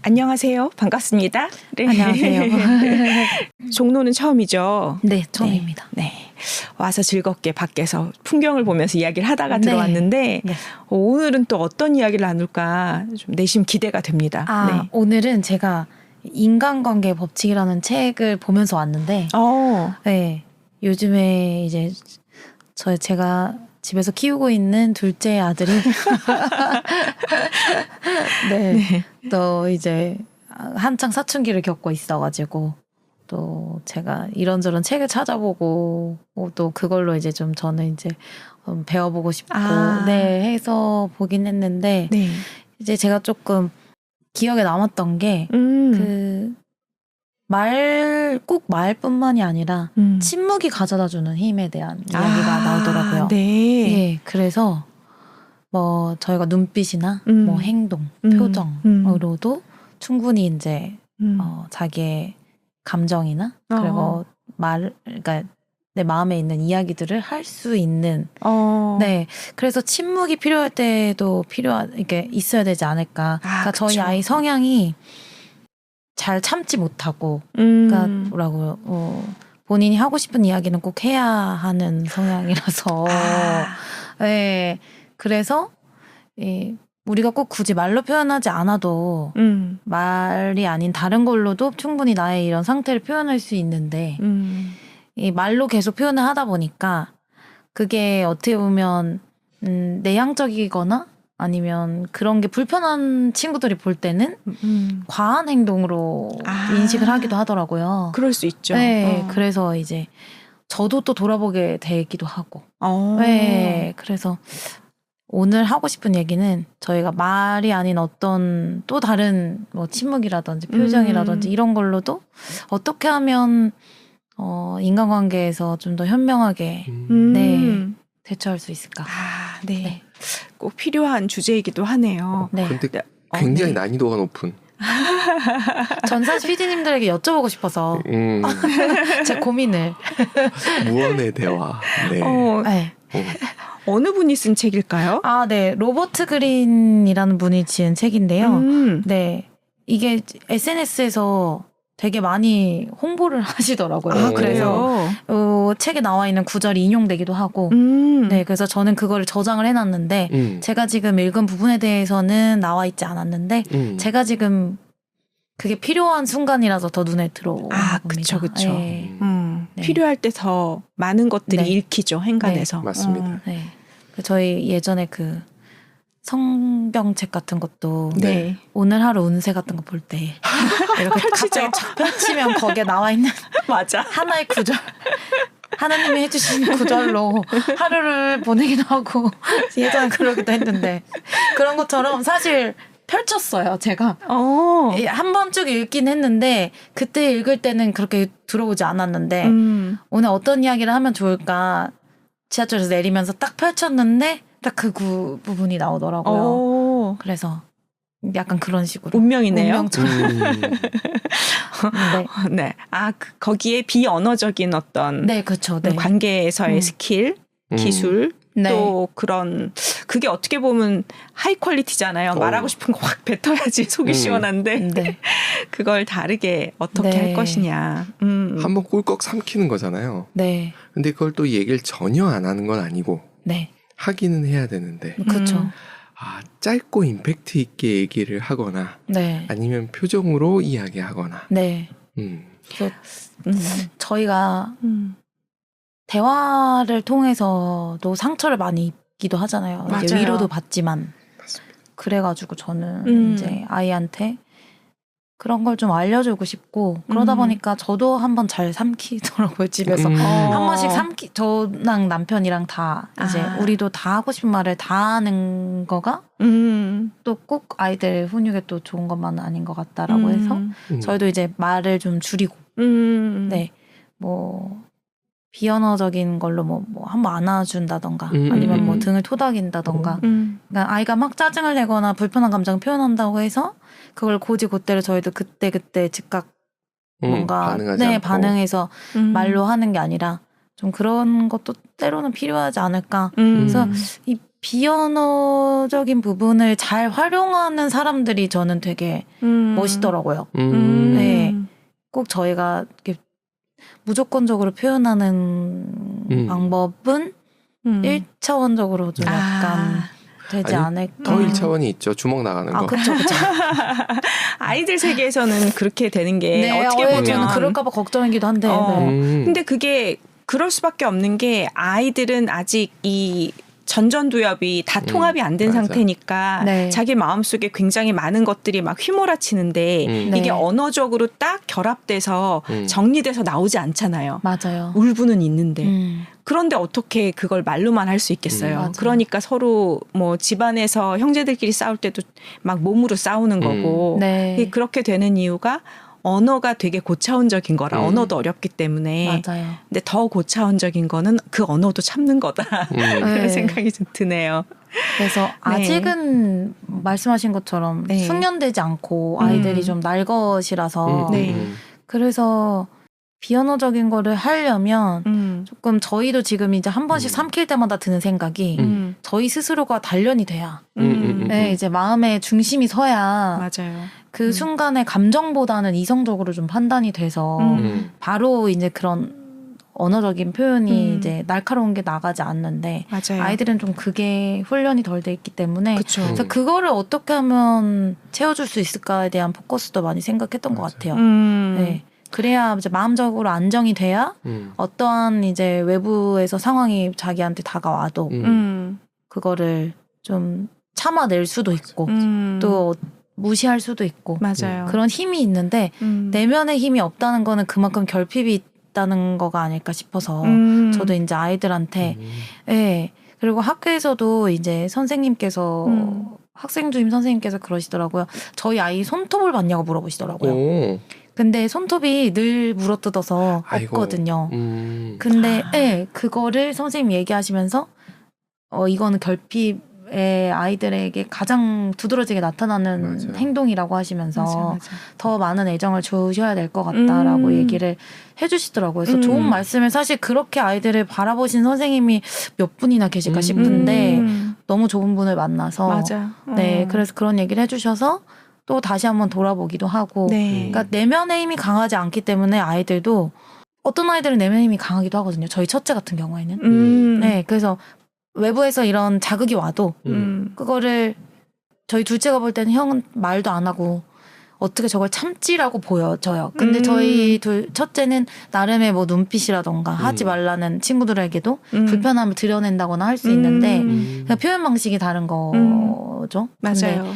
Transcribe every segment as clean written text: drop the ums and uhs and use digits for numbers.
안녕하세요. 반갑습니다. 네. 안녕하세요. 종로는 처음이죠? 네, 처음입니다. 네. 와서 즐겁게 밖에서 풍경을 보면서 이야기를 하다가 들어왔는데 네. 오늘은 또 어떤 이야기를 나눌까 좀 내심 기대가 됩니다. 네. 오늘은 제가 인간관계 법칙이라는 책을 보면서 왔는데 네, 요즘에 이제 제가 집에서 키우고 있는 둘째 아들이 네. 또 이제 한창 사춘기를 겪고 있어가지고 또 제가 이런저런 책을 찾아보고 또 그걸로 이제 좀 저는 이제 배워보고 싶고 네 해서 보긴 했는데 네. 이제 제가 조금 기억에 남았던 게 꼭 말뿐만이 아니라 침묵이 가져다주는 힘에 대한 이야기가 나오더라고요. 네. 예, 그래서 뭐 저희가 눈빛이나 뭐 행동, 표정으로도 충분히 이제 자기의 감정이나 그리고 그러니까 내 마음에 있는 이야기들을 할 수 있는 네, 그래서 침묵이 필요할 때도 이게 있어야 되지 않을까. 그러니까 저희 아이 성향이 잘 참지 못하고, 그러니까 뭐라고요? 본인이 하고 싶은 이야기는 꼭 해야 하는 성향이라서, 네, 그래서 우리가 꼭 굳이 말로 표현하지 않아도 말이 아닌 다른 걸로도 충분히 나의 이런 상태를 표현할 수 있는데, 이 말로 계속 표현을 하다 보니까 그게 어떻게 보면 내향적이거나 아니면 그런 게 불편한 친구들이 볼 때는 과한 행동으로 인식을 하기도 하더라고요. 그럴 수 있죠. 네, 그래서 이제 저도 또 돌아보게 되기도 하고. 네, 그래서 오늘 하고 싶은 얘기는 저희가 말이 아닌 어떤 또 다른 뭐 침묵이라든지 표정이라든지 이런 걸로도 어떻게 하면 인간관계에서 좀 더 현명하게 네, 대처할 수 있을까. 네. 네. 꼭 필요한 주제이기도 하네요. 네. 근데 굉장히 난이도가 높은. 전 사실 PD님들에게 여쭤보고 싶어서 제 고민을. 무언의 대화. 네. 네. 어느 분이 쓴 책일까요? 네. 로버트 그린이라는 분이 지은 책인데요. 네. 이게 SNS에서 되게 많이 홍보를 하시더라고요. 그래서 책에 나와 있는 구절이 인용되기도 하고 네, 그래서 저는 그거를 저장을 해놨는데 제가 지금 읽은 부분에 대해서는 나와 있지 않았는데 제가 지금 그게 필요한 순간이라서 더 눈에 들어옵니다. 그쵸. 네. 네. 필요할 때 더 많은 것들이 읽히죠. 행간에서. 네. 맞습니다. 네. 저희 예전에 그 성경책 같은 것도 네. 오늘 하루 운세 같은 거 볼 때 이렇게 갑자기 쫙 펼치면 거기에 나와 있는 맞아. 하나의 구절 하나님이 해주신 구절로 하루를 보내기도 하고 예전에 그러기도 했는데 그런 것처럼 사실 펼쳤어요. 제가 한 번 쭉 읽긴 했는데 그때 읽을 때는 그렇게 들어오지 않았는데 오늘 어떤 이야기를 하면 좋을까 지하철에서 내리면서 딱 펼쳤는데 딱 그 부분이 나오더라고요. 그래서 약간 그런 식으로. 운명이네요. 운명처럼. 네. 거기에 비언어적인 어떤 네, 그렇죠. 네. 관계에서의 스킬, 기술, 네. 또 그게 어떻게 보면 하이 퀄리티잖아요. 말하고 싶은 거 확 뱉어야지 속이 시원한데 네. 그걸 다르게 어떻게 할 것이냐. 한번 꿀꺽 삼키는 거잖아요. 네. 근데 그걸 또 얘기를 전혀 안 하는 건 아니고 네. 하기는 해야 되는데 그렇죠. 짧고 임팩트 있게 얘기를 하거나 네. 아니면 표정으로 이야기하거나 네. 그래서 저희가 대화를 통해서도 상처를 많이 입기도 하잖아요. 이제 위로도 받지만. 맞습니다. 그래가지고 저는 이제 아이한테 그런 걸 좀 알려주고 싶고 그러다 보니까 저도 한번 잘 삼키더라고요. 집에서 한 번씩 저랑 남편이랑 다 이제 우리도 다 하고 싶은 말을 다 하는 거가 또 꼭 아이들 훈육에 또 좋은 것만은 아닌 것 같다라고 해서 저희도 이제 말을 좀 줄이고 네, 뭐 비언어적인 걸로 뭐 한번 안아준다던가 아니면 뭐 등을 토닥인다던가 그러니까 아이가 막 짜증을 내거나 불편한 감정을 표현한다고 해서 그걸 곧이곧대로 저희도 그때 즉각 뭔가 반응해서 말로 하는 게 아니라 좀 그런 것도 때로는 필요하지 않을까. 그래서 이 비언어적인 부분을 잘 활용하는 사람들이 저는 되게 멋있더라고요. 네, 꼭 저희가 이렇게 무조건적으로 표현하는 방법은 1차원적으로 좀 약간 되지 않을까. 더 1차원이 있죠. 주먹 나가는 거. 그쵸. 아이들 세계에서는 그렇게 되는 게 네, 어떻게 보면 저는 그럴까봐 걱정이기도 한데. 근데 그게 그럴 수밖에 없는 게 아이들은 아직 이 전전두엽이 다 통합이 안 된 상태니까 네. 자기 마음속에 굉장히 많은 것들이 막 휘몰아치는데 이게 언어적으로 딱 결합돼서 정리돼서 나오지 않잖아요. 맞아요. 울분은 있는데. 그런데 어떻게 그걸 말로만 할 수 있겠어요. 그러니까 서로 뭐 집안에서 형제들끼리 싸울 때도 막 몸으로 싸우는 거고 네. 그렇게 되는 이유가 언어가 되게 고차원적인 거라 언어도 어렵기 때문에 맞아요. 근데 더 고차원적인 거는 그 언어도 참는 거다 그런 네. 생각이 좀 드네요. 그래서 아직은 말씀하신 것처럼 숙련되지 않고 아이들이 좀 날 것이라서 그래서 비언어적인 거를 하려면 조금 저희도 지금 이제 한 번씩 삼킬 때마다 드는 생각이 저희 스스로가 단련이 돼야 네, 이제 마음의 중심이 서야 맞아요. 그 순간의 감정보다는 이성적으로 좀 판단이 돼서 바로 이제 그런 언어적인 표현이 이제 날카로운 게 나가지 않는데 맞아요. 아이들은 좀 그게 훈련이 덜 돼 있기 때문에 그쵸. 그래서 그거를 어떻게 하면 채워줄 수 있을까에 대한 포커스도 많이 생각했던 것 같아요. 네. 그래야 이제 마음적으로 안정이 돼야 어떠한 이제 외부에서 상황이 자기한테 다가와도 그거를 좀 참아낼 수도 있고 또 무시할 수도 있고 맞아요. 그런 힘이 있는데 내면의 힘이 없다는 거는 그만큼 결핍이 있다는 거가 아닐까 싶어서 저도 이제 아이들한테 예. 그리고 학교에서도 이제 선생님께서 학생 주임 선생님께서 그러시더라고요. 저희 아이 손톱을 봤냐고 물어보시더라고요. 근데 손톱이 늘 물어뜯어서 없거든요. 근데 예, 그거를 선생님 얘기하시면서 이거는 결핍의 아이들에게 가장 두드러지게 나타나는 맞아요. 행동이라고 하시면서 맞아. 더 많은 애정을 주셔야 될 것 같다라고 얘기를 해주시더라고요. 그래서 좋은 말씀을 사실 그렇게 아이들을 바라보신 선생님이 몇 분이나 계실까 싶은데 너무 좋은 분을 만나서 맞아. 네, 그래서 그런 얘기를 해주셔서 또 다시 한번 돌아보기도 하고 그러니까 내면의 힘이 강하지 않기 때문에 아이들도 어떤 아이들은 내면의 힘이 강하기도 하거든요. 저희 첫째 같은 경우에는 네, 그래서 외부에서 이런 자극이 와도 그거를 저희 둘째가 볼 때는 형은 말도 안 하고 어떻게 저걸 참지라고 보여져요. 근데 저희 첫째는 나름의 뭐 눈빛이라던가 하지 말라는 친구들에게도 불편함을 드러낸다거나 할 수 있는데 그냥 표현 방식이 다른 거죠. 맞아요.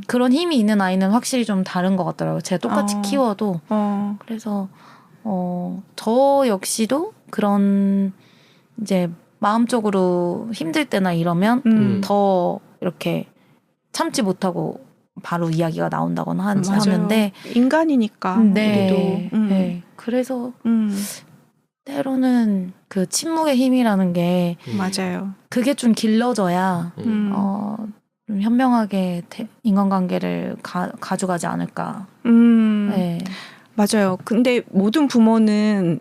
그런 힘이 있는 아이는 확실히 좀 다른 것 같더라고요. 제가 똑같이 키워도. 그래서 저 역시도 그런 이제 마음적으로 힘들 때나 이러면 더 이렇게 참지 못하고 바로 이야기가 나온다거나 하는데 인간이니까 네, 네. 그래서 때로는 그 침묵의 힘이라는 게 맞아요. 그게 좀 길러져야 좀 현명하게 인간관계를 가져가지 않을까. 네. 맞아요. 근데 모든 부모는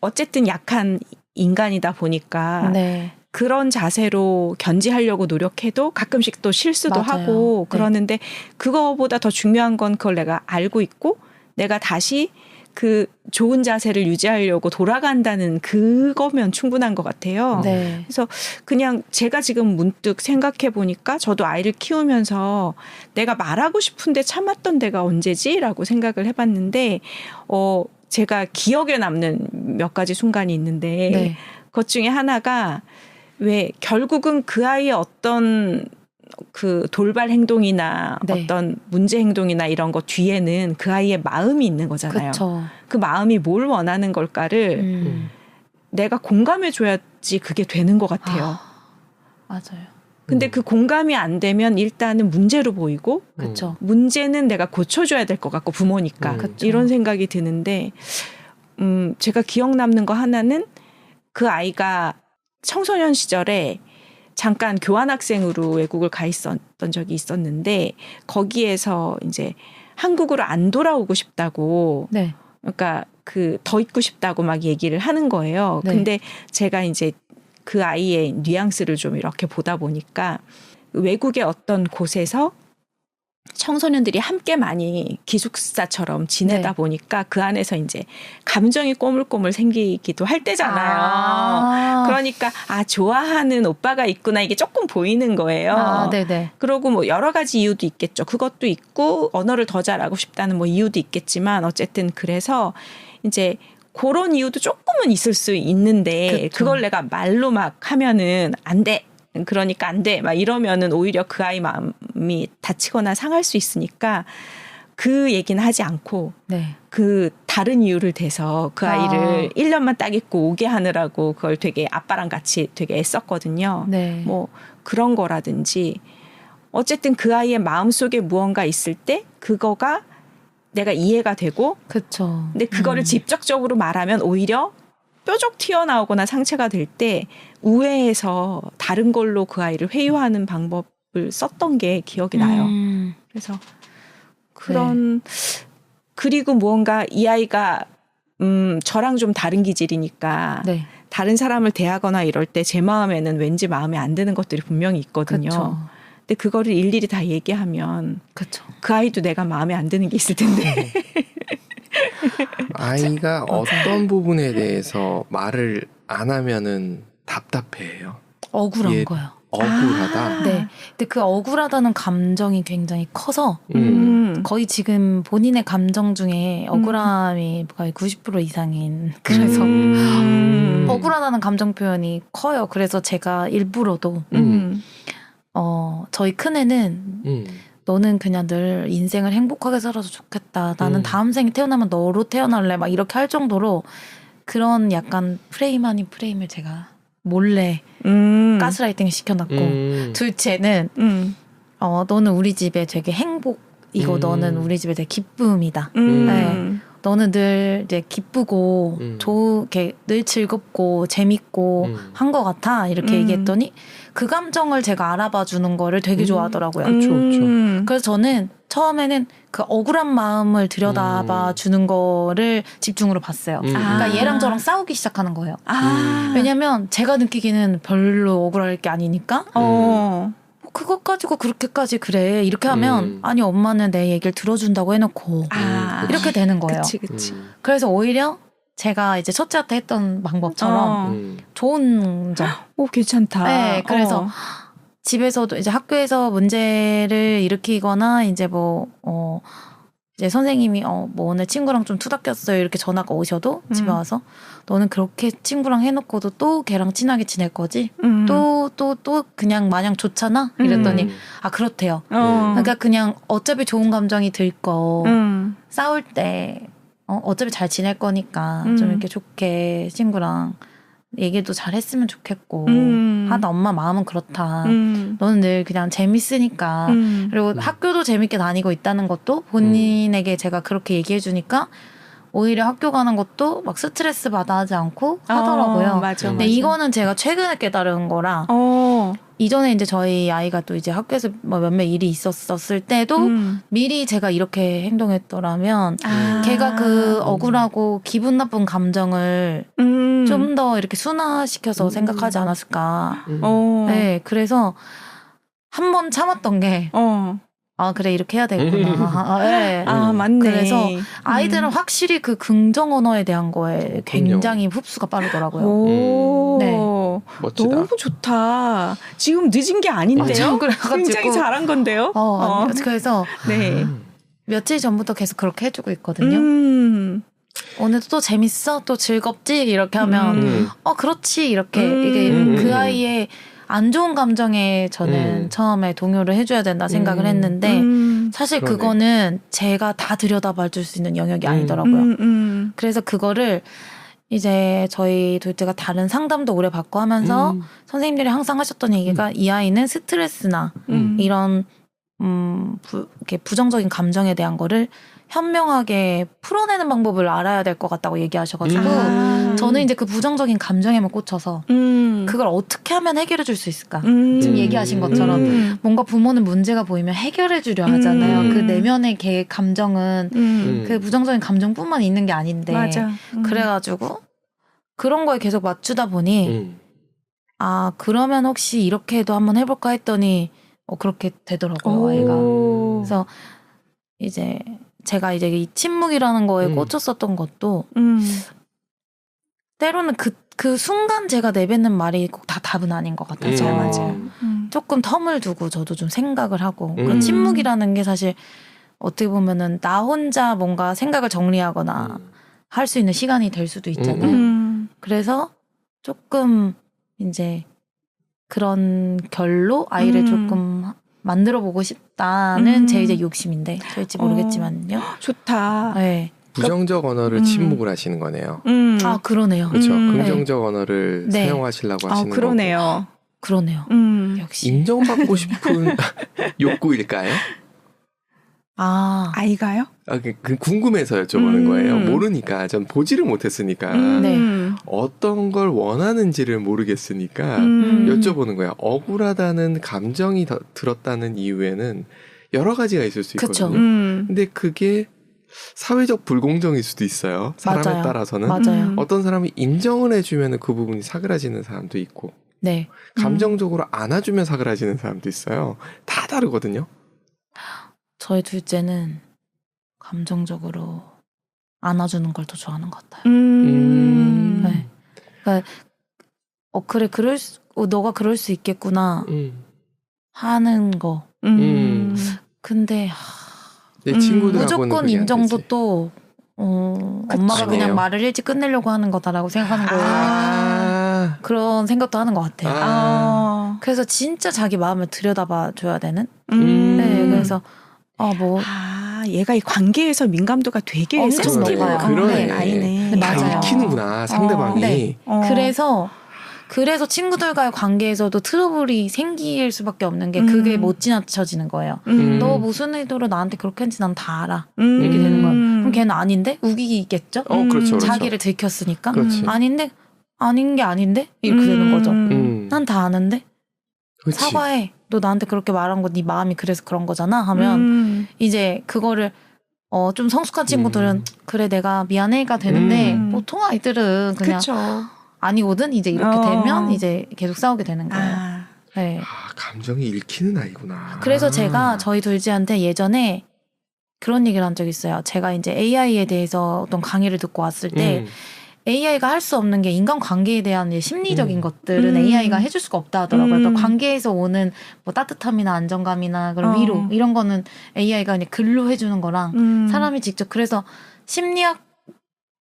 어쨌든 약한 인간이다 보니까 네. 그런 자세로 견지하려고 노력해도 가끔씩 또 실수도 맞아요. 하고 네. 그러는데 그거보다 더 중요한 건 그걸 내가 알고 있고 내가 다시 그 좋은 자세를 유지하려고 돌아간다는 그거면 충분한 것 같아요. 네. 그래서 그냥 제가 지금 문득 생각해 보니까 저도 아이를 키우면서 내가 말하고 싶은데 참았던 데가 언제지라고 생각을 해봤는데 제가 기억에 남는 몇 가지 순간이 있는데 네. 그것 중에 하나가 왜 결국은 그 아이의 어떤 그 돌발 행동이나 네. 어떤 문제 행동이나 이런 거 뒤에는 그 아이의 마음이 있는 거잖아요. 그쵸. 그 마음이 뭘 원하는 걸까를 내가 공감해 줘야지 그게 되는 것 같아요. 맞아요. 근데 그 공감이 안 되면 일단은 문제로 보이고 그쵸. 문제는 내가 고쳐줘야 될 것 같고 부모니까 그쵸. 이런 생각이 드는데 제가 기억 남는 거 하나는 그 아이가 청소년 시절에 잠깐 교환학생으로 외국을 가 있었던 적이 있었는데 거기에서 이제 한국으로 안 돌아오고 싶다고 네. 그러니까 그 더 있고 싶다고 막 얘기를 하는 거예요. 네. 근데 제가 이제 그 아이의 뉘앙스를 좀 이렇게 보다 보니까 외국의 어떤 곳에서 청소년들이 함께 많이 기숙사처럼 지내다 네. 보니까 그 안에서 이제 감정이 꼬물꼬물 생기기도 할 때잖아요. 그러니까 좋아하는 오빠가 있구나 이게 조금 보이는 거예요. 네네. 그리고 뭐 여러 가지 이유도 있겠죠. 그것도 있고 언어를 더 잘하고 싶다는 뭐 이유도 있겠지만 어쨌든 그래서 이제 그런 이유도 조금은 있을 수 있는데 그쵸. 그걸 내가 말로 막 하면은 안 돼. 그러니까 안 돼. 막 이러면은 오히려 그 아이 마음이 다치거나 상할 수 있으니까 그 얘기는 하지 않고 네. 그 다른 이유를 대서 그 아이를 1년만 딱 있고 오게 하느라고 그걸 되게 아빠랑 같이 되게 애썼거든요. 네. 뭐 그런 거라든지 어쨌든 그 아이의 마음속에 무언가 있을 때 그거가 내가 이해가 되고 그쵸. 근데 그거를 직접적으로 말하면 오히려 뾰족 튀어나오거나 상처가 될 때 우회해서 다른 걸로 그 아이를 회유하는 방법을 썼던 게 기억이 나요. 그래서 그런 그리고 무언가 이 아이가 저랑 좀 다른 기질이니까 네. 다른 사람을 대하거나 이럴 때 제 마음에는 왠지 마음에 안 드는 것들이 분명히 있거든요. 그쵸. 근데 그거를 일일이 다 얘기하면 그쵸. 그 아이도 내가 마음에 안 드는 게 있을 텐데. 아이가 어떤 부분에 대해서 말을 안 하면은 답답해해요. 억울한 예. 거요. 억울하다. 네. 근데 그 억울하다는 감정이 굉장히 커서 음. 거의 지금 본인의 감정 중에 억울함이 거의 90% 이상인 그래서 억울하다는 감정 표현이 커요. 그래서 제가 일부러도 저희 큰애는 너는 그냥 늘 인생을 행복하게 살아도 좋겠다. 나는 다음 생에 태어나면 너로 태어날래. 막 이렇게 할 정도로 그런 약간 프레임 아닌 프레임을 제가 몰래 가스라이팅 시켜놨고 둘째는 너는 우리 집에 되게 행복이고 너는 우리 집에 되게 기쁨이다. 네. 너는 늘 이제 기쁘고 좋게 늘 즐겁고 재밌고 한 것 같아 이렇게 얘기했더니 그 감정을 제가 알아봐 주는 거를 되게 좋아하더라고요. 그렇죠. 그래서 저는 처음에는 그 억울한 마음을 들여다봐 주는 거를 집중으로 봤어요. 그러니까 얘랑 저랑 싸우기 시작하는 거예요. 왜냐면 제가 느끼기는 별로 억울할 게 아니니까 그것 가지고 그렇게까지 그래 이렇게 하면 아니 엄마는 내 얘기를 들어준다고 해놓고 이렇게 되는 거예요. 그치. 그래서 오히려 제가 이제 첫째한테 했던 방법처럼 좋은 점. 오 괜찮다. 네, 그래서 집에서도 이제 학교에서 문제를 일으키거나 이제 이제 선생님이 뭐 오늘 친구랑 좀 투닥겼어요 이렇게 전화가 오셔도 집에 와서 너는 그렇게 친구랑 해놓고도 또 걔랑 친하게 지낼 거지? 또 그냥 마냥 좋잖아? 이랬더니 그렇대요. 그러니까 그냥 어차피 좋은 감정이 들 거 싸울 때 어차피 잘 지낼 거니까 좀 이렇게 좋게 친구랑 얘기도 잘 했으면 좋겠고 하다 엄마 마음은 그렇다. 너는 늘 그냥 재밌으니까 그리고 학교도 재밌게 다니고 있다는 것도 본인에게 제가 그렇게 얘기해 주니까 오히려 학교 가는 것도 막 스트레스 받아 하지 않고 하더라고요. 맞아. 근데 이거는 제가 최근에 깨달은 거라 이전에 이제 저희 아이가 또 이제 학교에서 몇몇 일이 있었을 때도 미리 제가 이렇게 행동했더라면 걔가 그 억울하고 기분 나쁜 감정을 좀 더 이렇게 순화시켜서 생각하지 않았을까. 네, 그래서 한 번 참았던 게 그래 이렇게 해야 되겠구나. 네. 맞네. 그래서 아이들은 확실히 그 긍정 언어에 대한 거에 굉장히 흡수가 빠르더라고요. 오. 네. 멋지다. 너무 좋다. 지금 늦은 게 아닌데요? 그래가지고 굉장히 잘한 건데요? 그래서 네. 며칠 전부터 계속 그렇게 해주고 있거든요. 오늘도 또 재밌어? 또 즐겁지? 이렇게 하면 그렇지 이렇게 이게 그 아이의 안 좋은 감정에 저는 처음에 동요를 해줘야 된다 생각을 했는데 사실 그러네. 그거는 제가 다 들여다봐 줄 수 있는 영역이 아니더라고요. 그래서 그거를 이제 저희 둘째가 다른 상담도 오래 받고 하면서 선생님들이 항상 하셨던 얘기가 이 아이는 스트레스나 이런 이렇게 부정적인 감정에 대한 거를 현명하게 풀어내는 방법을 알아야 될 것 같다고 얘기하셔가지고 저는 이제 그 부정적인 감정에만 꽂혀서 그걸 어떻게 하면 해결해 줄 수 있을까 지금 얘기하신 것처럼 뭔가 부모는 문제가 보이면 해결해 주려 하잖아요. 그 내면의 걔 감정은 그 부정적인 감정뿐만 있는 게 아닌데 맞아. 그래가지고 그런 거에 계속 맞추다 보니 그러면 혹시 이렇게도 한번 해볼까 했더니 그렇게 되더라고요, 아이가. 그래서 이제 제가 이제 이 침묵이라는 거에 꽂혔었던 것도 때로는 그 순간 제가 내뱉는 말이 꼭 다 답은 아닌 것 같아요. 맞아요. 조금 텀을 두고 저도 좀 생각을 하고 그런 침묵이라는 게 사실 어떻게 보면은 나 혼자 뭔가 생각을 정리하거나 할 수 있는 시간이 될 수도 있잖아요. 그래서 조금 이제 그런 결로 아이를 조금 만들어 보고 싶다는 제 이제 욕심인데 될지 모르겠지만요. 좋다. 네. 부정적 언어를 침묵을 하시는 거네요. 그러네요. 그렇죠. 긍정적 언어를 네. 사용하시려고 하시는 그러네요. 그러네요. 역시. 인정받고 싶은 욕구일까요? 아이가요? 그 궁금해서 여쭤보는 거예요. 모르니까 전 보지를 못했으니까 네. 어떤 걸 원하는지를 모르겠으니까 여쭤보는 거예요. 억울하다는 감정이 들었다는 이유에는 여러 가지가 있을 수 있거든요. 그쵸. 근데 그게 사회적 불공정일 수도 있어요. 사람에 맞아요. 따라서는. 맞아요. 어떤 사람이 인정을 해주면 그 부분이 사그라지는 사람도 있고 네. 감정적으로 안아주면 사그라지는 사람도 있어요. 다 다르거든요. 저희 둘째는 감정적으로 안아주는 걸 더 좋아하는 것 같아요. 네. 그러니까 그래 너가 그럴 수 있겠구나 하는 거. 근데 내 친구들하고는 무조건 그게 안 인정도 되지. 또 엄마가 그냥 말을 일찍 끝내려고 하는 거다라고 생각하는 거예요. 그런 생각도 하는 것 같아요. 그래서 진짜 자기 마음을 들여다봐 줘야 되는. 네, 그래서 얘가 이 관계에서 민감도가 되게 엄청 센시티브한 그러네. 아이네. 네, 맞아요. 읽히는구나 상대방이. 네. 그래서 친구들과의 관계에서도 트러블이 생길 수밖에 없는 게 그게 못 지나쳐지는 거예요. 너 무슨 의도로 나한테 그렇게 했는지 난 다 알아. 이렇게 되는 거예요. 그럼 걔는 아닌데? 우기겠죠? 그렇죠. 자기를 들켰으니까. 그렇지. 아닌데? 아닌 게 아닌데? 이렇게 되는 거죠. 난 다 아는데? 그치. 사과해. 너 나한테 그렇게 말한 거 네 마음이 그래서 그런 거잖아 하면 이제 그거를 좀 성숙한 친구들은 그래 내가 미안해가 되는데 보통 아이들은 그냥 그쵸. 아니거든. 이제 이렇게 되면 이제 계속 싸우게 되는 거예요. 네. 감정이 읽히는 아이구나. 그래서 제가 저희 둘째한테 예전에 그런 얘기를 한 적이 있어요. 제가 이제 AI에 대해서 어떤 강의를 듣고 왔을 때 AI가 할 수 없는 게 인간관계에 대한 심리적인 것들은 AI가 해줄 수가 없다 하더라고요. 그러니까 관계에서 오는 뭐 따뜻함이나 안정감이나 그런 위로 이런 거는 AI가 그냥 글로 해주는 거랑 사람이 직접 그래서 심리학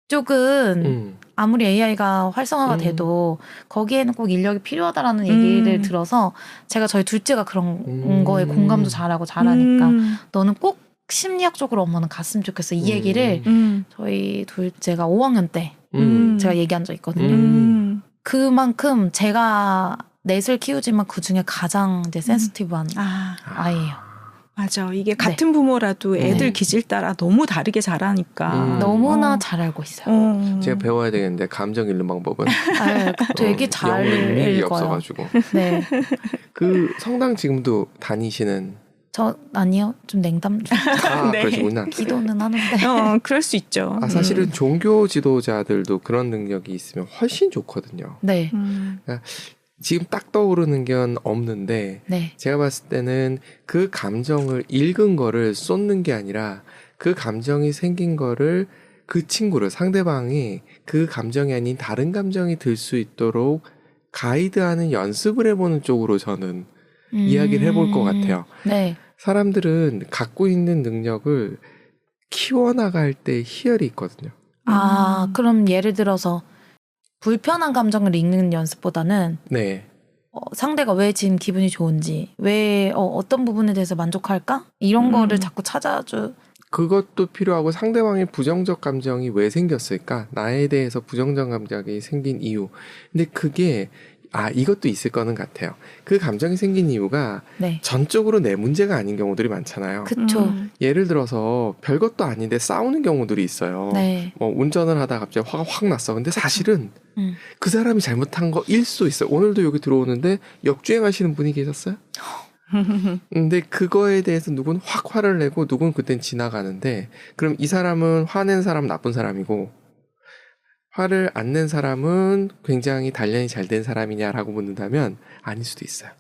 쪽은 아무리 AI가 활성화가 돼도 거기에는 꼭 인력이 필요하다라는 얘기를 들어서 제가 저희 둘째가 그런 거에 공감도 잘하고 잘하니까 너는 꼭 심리학적으로 엄마는 갔으면 좋겠어. 이 얘기를 저희 둘째가 5학년 때 제가 얘기한 적 있거든요. 그만큼 제가 넷을 키우지만 그중에 가장 이제 센시티브한 아이예요. 맞아. 이게 같은 부모라도 애들 기질 따라 너무 다르게 자라니까. 너무나 잘 알고 있어요. 제가 배워야 되겠는데 감정 읽는 방법은 되게 잘 영역이 읽어요. 없어가지고. 네. 그 성당 지금도 다니시는? 저 아니요. 좀 냉담. 네. 그러시구나. 기도는 하는데. 그럴 수 있죠. 사실은 종교 지도자들도 그런 능력이 있으면 훨씬 좋거든요. 네. 그러니까 지금 딱 떠오르는 건 없는데 네. 제가 봤을 때는 그 감정을 읽은 거를 쏟는 게 아니라 그 감정이 생긴 거를 그 친구를 상대방이 그 감정이 아닌 다른 감정이 들 수 있도록 가이드하는 연습을 해보는 쪽으로 저는 이야기를 해볼 것 같아요. 네. 사람들은 갖고 있는 능력을 키워나갈 때 희열이 있거든요. 그럼 예를 들어서 불편한 감정을 읽는 연습보다는 네. 상대가 왜 지금 기분이 좋은지, 왜 어떤 부분에 대해서 만족할까? 이런 거를 자꾸 찾아줘. 그것도 필요하고 상대방의 부정적 감정이 왜 생겼을까? 나에 대해서 부정적 감정이 생긴 이유. 근데 그게 이것도 있을 거는 같아요. 그 감정이 생긴 이유가 전적으로 내 문제가 아닌 경우들이 많잖아요. 그쵸. 예를 들어서 별것도 아닌데 싸우는 경우들이 있어요. 네. 뭐 운전을 하다 갑자기 화가 확 났어. 근데 사실은 그 사람이 잘못한 거일 수도 있어요. 오늘도 여기 들어오는데 역주행하시는 분이 계셨어요. 근데 그거에 대해서 누군 확 화를 내고 누군 그땐 지나가는데 그럼 이 사람은 화낸 사람 나쁜 사람이고 화를 안 낸 사람은 굉장히 단련이 잘 된 사람이냐라고 묻는다면 아닐 수도 있어요.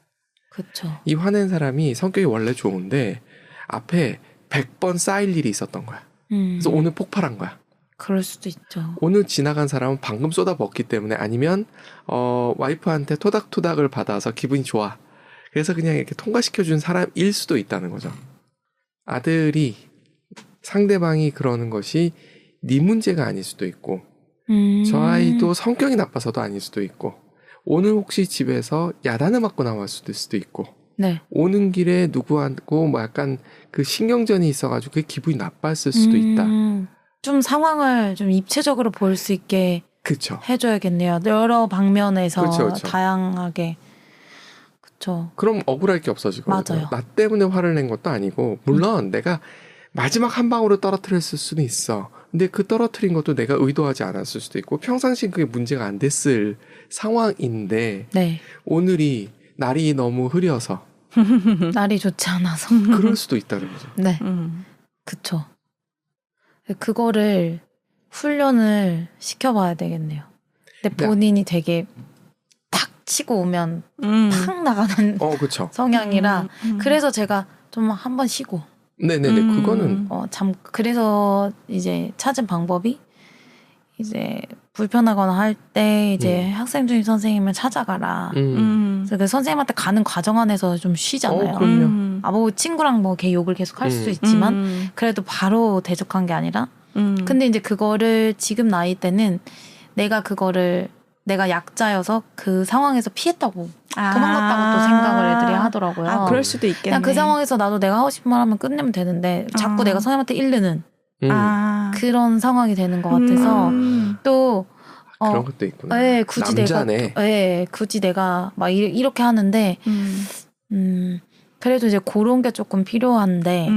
그렇죠. 이 화낸 사람이 성격이 원래 좋은데 앞에 100번 쌓일 일이 있었던 거야. 그래서 오늘 폭발한 거야. 그럴 수도 있죠. 오늘 지나간 사람은 방금 쏟아붓기 때문에 아니면 와이프한테 토닥토닥을 받아서 기분이 좋아. 그래서 그냥 이렇게 통과시켜준 사람일 수도 있다는 거죠. 아들이 상대방이 그러는 것이 네 문제가 아닐 수도 있고 저 아이도 성격이 나빠서도 아닐 수도 있고 오늘 혹시 집에서 야단을 맞고 나왔을 수도 있고 네. 오는 길에 누구하고 뭐 약간 그 신경전이 있어가지고 그게 기분이 나빴을 수도 있다. 좀 상황을 좀 입체적으로 볼 수 있게 그쵸. 해줘야겠네요. 여러 방면에서 그쵸. 다양하게. 그렇죠. 그럼 억울할 게 없어지거든요. 맞아요. 나 때문에 화를 낸 것도 아니고 물론 내가 마지막 한 방으로 떨어뜨렸을 수는 있어. 근데 그 떨어뜨린 것도 내가 의도하지 않았을 수도 있고 평상시엔 그게 문제가 안 됐을 상황인데 네. 오늘이 날이 너무 흐려서 날이 좋지 않아서 그럴 수도 있다는 거죠. 네. 그쵸. 그거를 훈련을 시켜봐야 되겠네요. 근데 본인이 되게 탁 치고 오면 팍 나가는 그쵸. 성향이라 그래서 제가 좀 한번 쉬고 네네네. 그거는 그래서 이제 찾은 방법이 이제 불편하거나 할 때 이제 학생 중임 선생님을 찾아가라. 그래서 그 선생님한테 가는 과정 안에서 좀 쉬잖아요. 그럼요. 뭐 친구랑 뭐 걔 욕을 계속 할 수 있지만 그래도 바로 대적한 게 아니라 근데 이제 그거를 지금 나이 때는 내가 약자여서 그 상황에서 피했다고 도망갔다고 또 생각을 애들이 하더라고요. 그럴 수도 있겠네. 그냥 그 상황에서 나도 내가 하고 싶은 말 하면 끝내면 되는데 자꾸 내가 선생님한테 일르는 그런 상황이 되는 것 같아서 또 그런 것도 있구나. 네, 굳이 남자네. 굳이 내가 막 이렇게 하는데 그래도 이제 그런 게 조금 필요한데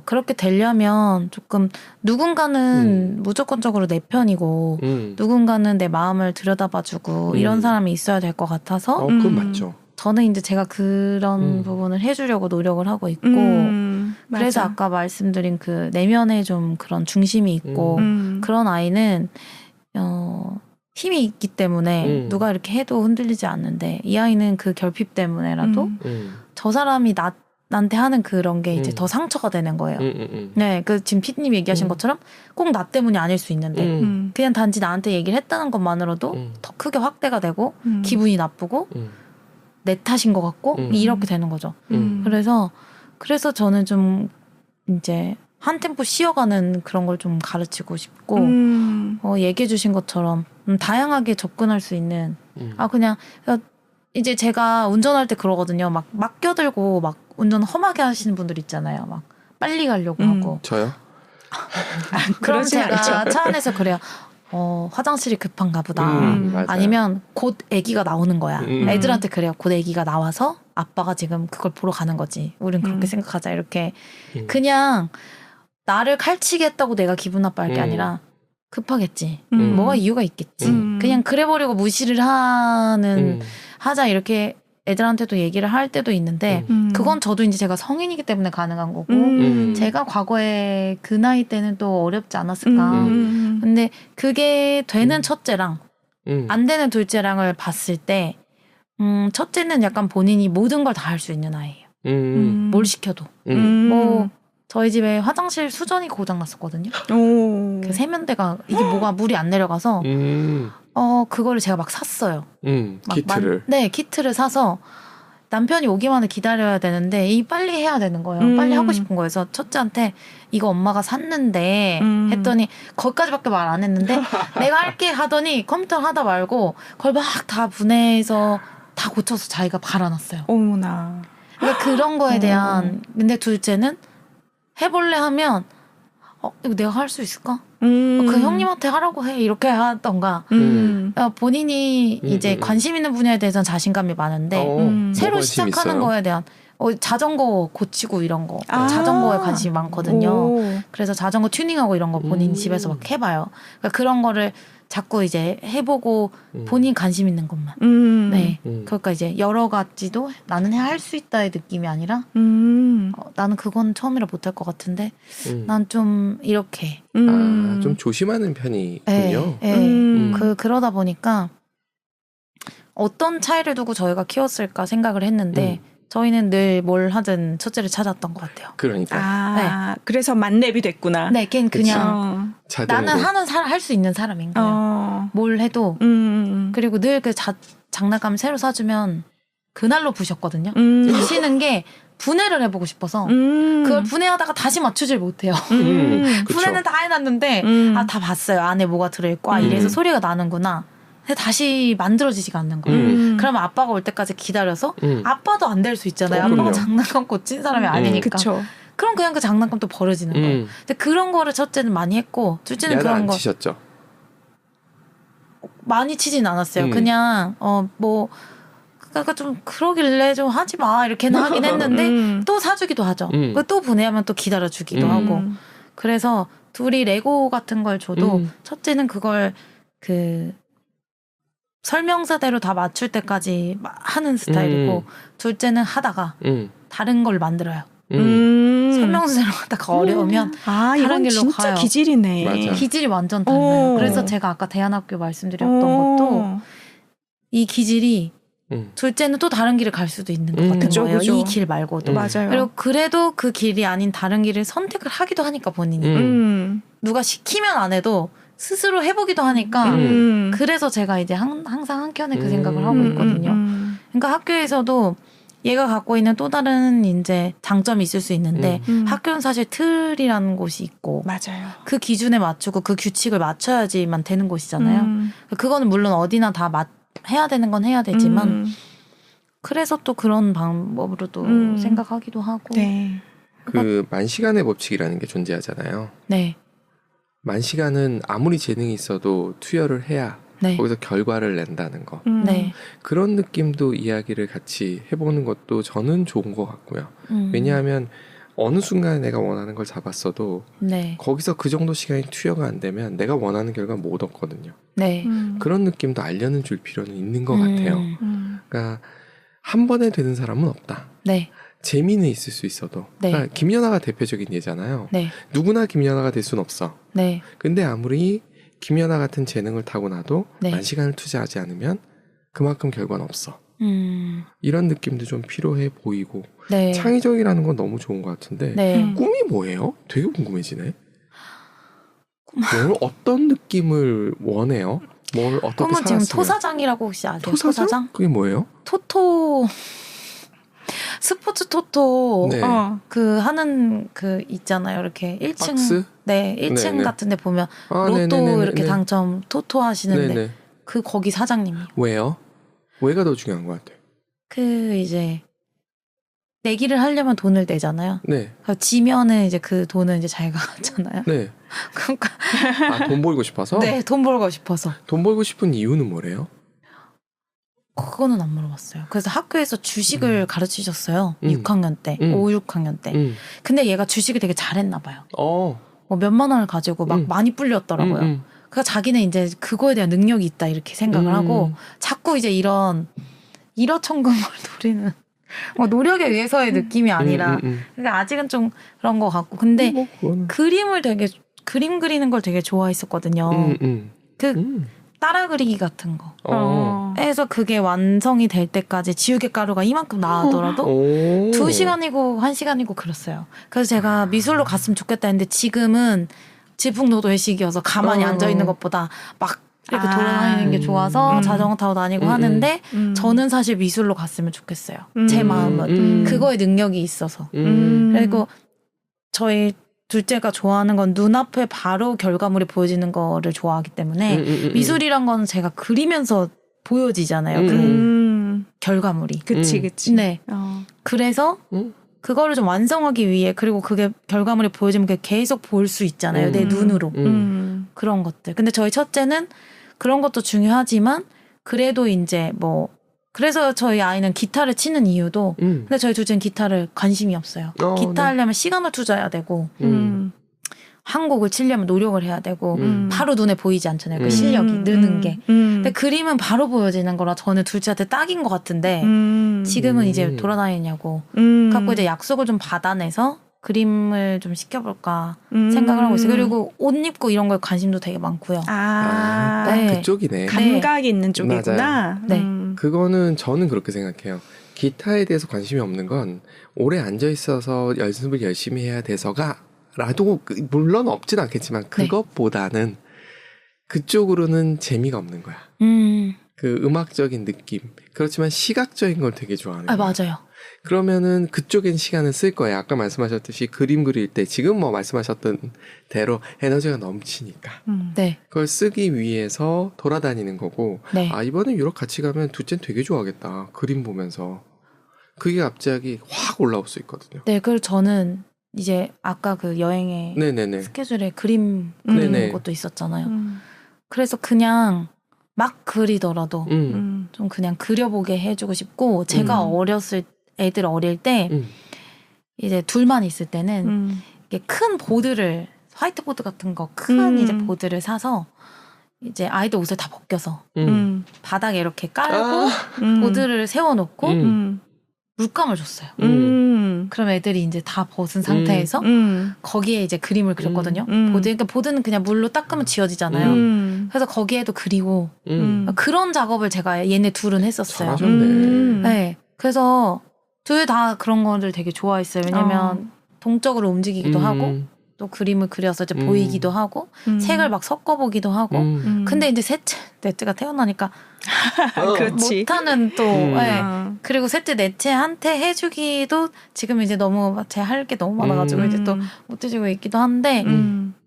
그렇게 되려면 조금 누군가는 무조건적으로 내 편이고 누군가는 내 마음을 들여다봐주고 이런 사람이 있어야 될 것 같아서 그건 맞죠. 저는 이제 제가 그런 부분을 해주려고 노력을 하고 있고 그래서 맞아. 아까 말씀드린 그 내면에 좀 그런 중심이 있고 그런 아이는 힘이 있기 때문에 누가 이렇게 해도 흔들리지 않는데 이 아이는 그 결핍 때문에라도 저 사람이 나한테 하는 그런 게 이제 더 상처가 되는 거예요. 네, 그 지금 피디님 얘기하신 것처럼 꼭 나 때문이 아닐 수 있는데 그냥 단지 나한테 얘기를 했다는 것만으로도 더 크게 확대가 되고 기분이 나쁘고 내 탓인 것 같고 이렇게 되는 거죠. 그래서 저는 좀 이제 한 템포 쉬어가는 그런 걸 좀 가르치고 싶고 얘기해 주신 것처럼 다양하게 접근할 수 있는 그냥 이제 제가 운전할 때 그러거든요. 막 껴들고 막 운전 험하게 하시는 분들 있잖아요. 막 빨리 가려고 하고. 저요? 그럼 그러진 제가 않죠. 차 안에서 그래요. 화장실이 급한가 보다. 맞아요. 아니면 곧 아기가 나오는 거야. 애들한테 그래요. 곧 아기가 나와서 아빠가 지금 그걸 보러 가는 거지. 우린 그렇게 생각하자. 이렇게 그냥 나를 칼치게 했다고 내가 기분 나빠할 게 아니라 급하겠지. 뭐가 이유가 있겠지. 그냥 그래버리고 무시를 하자 이렇게 애들한테도 얘기를 할 때도 있는데 그건 저도 이제 제가 성인이기 때문에 가능한 거고 제가 과거에 그 나이 때는 또 어렵지 않았을까. 근데 그게 되는 첫째랑 안 되는 둘째랑을 봤을 때 첫째는 약간 본인이 모든 걸 다 할 수 있는 아이예요. 뭘 시켜도. 뭐 저희 집에 화장실 수전이 고장났었거든요. 그 세면대가 이게 뭐가 물이 안 내려가서 그거를 제가 막 샀어요. 키트를. 네, 키트를 사서 남편이 오기만을 기다려야 되는데 빨리 해야 되는 거예요. 빨리 하고 싶은 거예요. 그래서 첫째한테 이거 엄마가 샀는데 했더니 거기까지밖에 말 안 했는데 내가 할게 하더니 컴퓨터 하다 말고 그걸 막 다 분해해서 다 고쳐서 자기가 갈아놨어요. 어머나. 그러니까 그런 거에 대한 근데 둘째는 해볼래 하면 이거 내가 할 수 있을까? 그 형님한테 하라고 해 이렇게 하던가 본인이 이제 관심 있는 분야에 대해서는 자신감이 많은데 새로 시작하는 거에 대한 자전거 고치고 이런 거 자전거에 관심이 많거든요. 오. 그래서 자전거 튜닝하고 이런 거 본인 집에서 막 해봐요. 그러니까 그런 거를 자꾸 이제 해보고 본인 관심 있는 것만. 네. 그러니까 이제 여러 가지도 나는 할 수 있다의 느낌이 아니라 나는 그건 처음이라 못할 것 같은데 난 좀 이렇게. 좀 조심하는 편이군요. 네. 그러다 보니까 어떤 차이를 두고 저희가 키웠을까 생각을 했는데 저희는 늘 뭘 하든 첫째를 찾았던 것 같아요. 그러니까. 그래서 만렙이 됐구나. 네, 걔는 그냥 나는 할 수 있는 사람인 거예요. 뭘 해도. 그리고 늘 그 장난감 새로 사주면 그날로 부셨거든요. 부시는 게 분해를 해보고 싶어서 그걸 분해하다가 다시 맞추질 못해요. 분해는 다 해놨는데 다 봤어요. 안에 뭐가 들어있고 이래서 소리가 나는구나. 다시 만들어지지가 않는 거예요. 그러면 아빠가 올 때까지 기다려서 아빠도 안 될 수 있잖아요. 아빠가 장난감 고친 사람이 아니니까. 그쵸. 그럼 그냥 그 장난감 또 버려지는 거예요. 근데 그런 거를 첫째는 많이 했고 둘째는 그런 거 치셨죠? 많이 치진 않았어요. 그냥 그러니까 좀 그러길래 좀 하지 마 이렇게는 하긴 했는데 또 사주기도 하죠. 또 분해하면 또 기다려주기도 하고. 그래서 둘이 레고 같은 걸 줘도 첫째는 그걸 설명서대로 다 맞출 때까지 하는 스타일이고 둘째는 하다가 다른 걸 만들어요. 설명서대로 하다가 어려우면 다른 이건 길로 진짜 가요. 기질이네. 맞아. 기질이 완전 달라요. 그래서 제가 아까 대안학교 말씀드렸던 것도 이 기질이 둘째는 또 다른 길을 갈 수도 있는 것 같은 거예요. 이 길 말고도. 맞아요. 그리고 그래도 그 길이 아닌 다른 길을 선택을 하기도 하니까 본인이. 누가 시키면 안 해도 스스로 해보기도 하니까 그래서 제가 이제 항상 한켠에 그 생각을 하고 있거든요. 그러니까 학교에서도 얘가 갖고 있는 또 다른 이제 장점이 있을 수 있는데 학교는 사실 틀이라는 곳이 있고 맞아요. 그 기준에 맞추고 그 규칙을 맞춰야지만 되는 곳이잖아요. 그거는 물론 어디나 다 해야 되는 건 해야 되지만 그래서 또 그런 방법으로도 생각하기도 하고. 네. 그 만시간의 법칙이라는 게 존재하잖아요. 네. 만시간은 아무리 재능이 있어도 투여를 해야 네. 거기서 결과를 낸다는 거. 네. 그런 느낌도 이야기를 같이 해보는 것도 저는 좋은 것 같고요. 왜냐하면 어느 순간에 내가 원하는 걸 잡았어도 네. 거기서 그 정도 시간이 투여가 안 되면 내가 원하는 결과 못 얻거든요. 네. 그런 느낌도 알려는 줄 필요는 있는 것 같아요. 그러니까 한 번에 되는 사람은 없다. 네. 재미는 있을 수 있어도. 네. 그러니까 김연아가 대표적인 예잖아요. 네. 누구나 김연아가 될 수는 없어. 네. 근데 아무리 김연아 같은 재능을 타고나도 네. 만시간을 투자하지 않으면 그만큼 결과는 없어. 이런 느낌도 좀 필요해 보이고. 네. 창의적이라는 건 너무 좋은 것 같은데 네. 꿈이 뭐예요? 되게 궁금해지네. 뭘 어떤 느낌을 원해요? 뭘 어떻게 꿈은 살았으면? 지금 토사장이라고 혹시 아세요? 토사장? 그게 뭐예요? 토토 스포츠 토토 네. 그 하는 그 있잖아요. 이렇게 1층 박스? 네 1층 네네. 같은 데 보면 아, 로또 네네네네. 이렇게 네. 당첨 토토 하시는데 네네. 그 거기 사장님이요. 왜요? 왜가 더 중요한 것 같아요? 그 이제 내기를 하려면 돈을 내잖아요. 네. 지면은 이제 그 돈은 이제 자기가 하잖아요. 네. 그러니까 돈 벌고 싶어서? 네, 돈 벌고 싶어서. 돈 벌고 싶은 이유는 뭐래요? 그거는 안 물어봤어요. 그래서 학교에서 주식을 가르치셨어요. 6학년 때, 5, 6학년 때. 근데 얘가 주식을 되게 잘했나 봐요. 뭐 몇만 원을 가지고 막 많이 불렸더라고요. 그러니까 자기는 이제 그거에 대한 능력이 있다 이렇게 생각을 하고 자꾸 이제 이런 일어천금을 노리는 노력에 의해서의 느낌이 아니라 그러니까 아직은 좀 그런 것 같고 근데 그림 그리는 걸 되게 좋아했었거든요. 따라 그리기 같은 거. 해서 그게 완성이 될 때까지 지우개 가루가 이만큼 나오더라도 2시간이고 1시간이고 그랬어요. 그래서 제가 미술로 갔으면 좋겠다 했는데 지금은 질풍노도의 시기여서 가만히 앉아있는 것보다 막 이렇게 돌아다니는 게 좋아서 자전거 타고 다니고 하는데 저는 사실 미술로 갔으면 좋겠어요. 제 마음은. 그거에 능력이 있어서. 그리고 저희 둘째가 좋아하는 건 눈앞에 바로 결과물이 보여지는 거를 좋아하기 때문에 미술이란 건 제가 그리면서 보여지잖아요. 그 결과물이. 그치. 네. 그래서 그거를 좀 완성하기 위해 그리고 그게 결과물이 보여지면 그게 계속 볼 수 있잖아요. 내 눈으로. 그런 것들. 근데 저희 첫째는 그런 것도 중요하지만 그래도 이제 뭐 그래서 저희 아이는 기타를 치는 이유도 근데 저희 둘째는 기타를 관심이 없어요. 기타 네. 하려면 시간을 투자해야 되고 한 곡을 치려면 노력을 해야 되고 바로 눈에 보이지 않잖아요. 그 실력이 느는 게. 근데 그림은 바로 보여지는 거라 저는 둘째한테 딱인 것 같은데 지금은 이제 돌아다니냐고 갖고 이제 약속을 좀 받아내서 그림을 좀 시켜볼까 생각을 하고 있어요. 그리고 옷 입고 이런 거에 관심도 되게 많고요. 딱 네. 그쪽이네. 감각이 있는 쪽이구나. 네. 그거는 저는 그렇게 생각해요. 기타에 대해서 관심이 없는 건 오래 앉아 있어서 연습을 열심히 해야 돼서가 라도 물론 없진 않겠지만 그것보다는 그쪽으로는 재미가 없는 거야. 그 음악적인 느낌. 그렇지만 시각적인 걸 되게 좋아하는 거야. 맞아요. 그러면은 그쪽엔 시간을 쓸 거예요. 아까 말씀하셨듯이 그림 그릴 때 지금 뭐 말씀하셨던 대로 에너지가 넘치니까 네. 그걸 쓰기 위해서 돌아다니는 거고 네. 아 이번에 유럽 같이 가면 둘째는 되게 좋아하겠다. 그림 보면서 그게 갑자기 확 올라올 수 있거든요. 네. 그리고 저는 이제 아까 그 여행의 네네네. 스케줄에 그림 그리는 네네. 것도 있었잖아요. 그래서 그냥 막 그리더라도 좀 그냥 그려보게 해주고 싶고 제가 애들 어릴 때 이제 둘만 있을 때는 이게 큰 보드를 화이트보드 같은 거 큰 이제 보드를 사서 이제 아이들 옷을 다 벗겨서 바닥에 이렇게 깔고 보드를 세워놓고 물감을 줬어요. 그럼 애들이 이제 다 벗은 상태에서 거기에 이제 그림을 그렸거든요. 그러니까 보드는 그냥 물로 닦으면 지워지잖아요. 그래서 거기에도 그리고 그런 작업을 제가 얘네 둘은 했었어요. 잘하셨네. 네, 그래서 둘 다 그런 거를 되게 좋아했어요. 왜냐면 동적으로 움직이기도 하고 또 그림을 그려서 이제 보이기도 하고 색을 막 섞어보기도 하고 근데 이제 넷째가 태어나니까 그렇지. 못하는 또 네. 그리고 셋째 넷째한테 해주기도 지금 이제 너무 제 할 게 너무 많아가지고 이제 또 못해주고 있기도 한데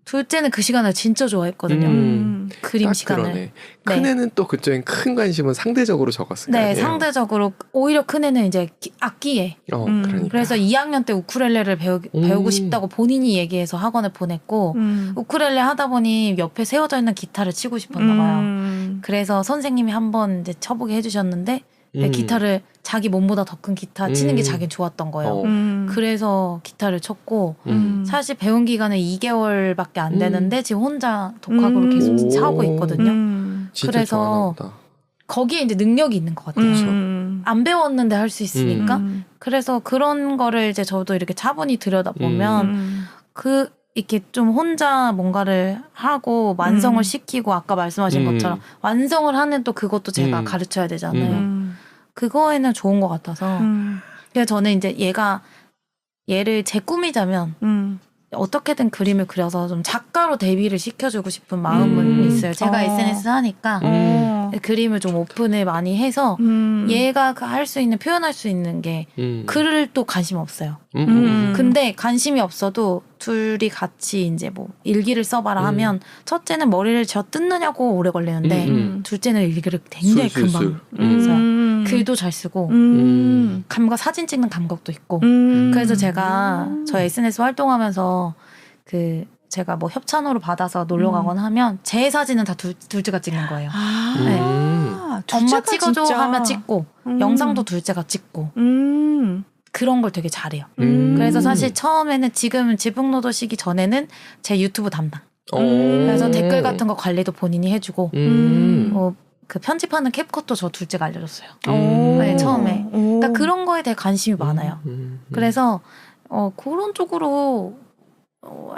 둘째는 그 시간을 진짜 좋아했거든요. 그림 시간을. 그러네. 큰애는 또 그쪽엔 큰 관심은 상대적으로 적었을 거 네, 아니에요. 상대적으로 오히려 큰애는 이제 악기에. 그러니까. 그래서 2학년 때 우쿨렐레를 배우고 싶다고 본인이 얘기해서 학원을 보냈고 우쿨렐레 하다 보니 옆에 세워져 있는 기타를 치고 싶었나 봐요. 그래서 선생님이 한번 이제 쳐보게 해주셨는데 기타를 자기 몸보다 더 큰 기타 치는 게 자기는 좋았던 거예요. 그래서 기타를 쳤고 사실 배운 기간은 2개월밖에 안 되는데 지금 혼자 독학으로 계속 하고 있거든요. 그래서 거기에 이제 능력이 있는 것 같아요. 안 배웠는데 할 수 있으니까. 그래서 그런 거를 이제 저도 이렇게 차분히 들여다보면 이렇게 좀 혼자 뭔가를 하고 완성을 시키고 아까 말씀하신 것처럼 완성을 하는 또 그것도 제가 가르쳐야 되잖아요. 그거에는 좋은 것 같아서. 그래서 저는 이제 얘를 제 꿈이자면 어떻게든 그림을 그려서 좀 작가로 데뷔를 시켜주고 싶은 마음은 있어요. 제가 SNS 하니까 그림을 좀 오픈을 많이 해서 얘가 할 수 있는 표현할 수 있는 게 글을 또 관심 없어요. 근데 관심이 없어도 둘이 같이 이제 뭐 일기를 써봐라 하면 첫째는 머리를 쥐어 뜯느냐고 오래 걸리는데 둘째는 일기를 굉장히 금방 써요. 글도 잘 쓰고 사진 찍는 감각도 있고 그래서 제가 저 SNS 활동하면서 제가 뭐 협찬으로 받아서 놀러 가거나 하면 제 사진은 다 둘째가 찍는 거예요. 네. 엄마 찍어줘 진짜. 하면 찍고 영상도 둘째가 찍고 그런 걸 되게 잘해요. 그래서 사실 처음에는 지금 지붕노도 시기 전에는 제 유튜브 담당. 그래서 댓글 같은 거 관리도 본인이 해주고 그 편집하는 캡컷도 저 둘째가 알려줬어요. 네, 처음에. 그러니까 그런 거에 대해 관심이 많아요. 그래서 그런 쪽으로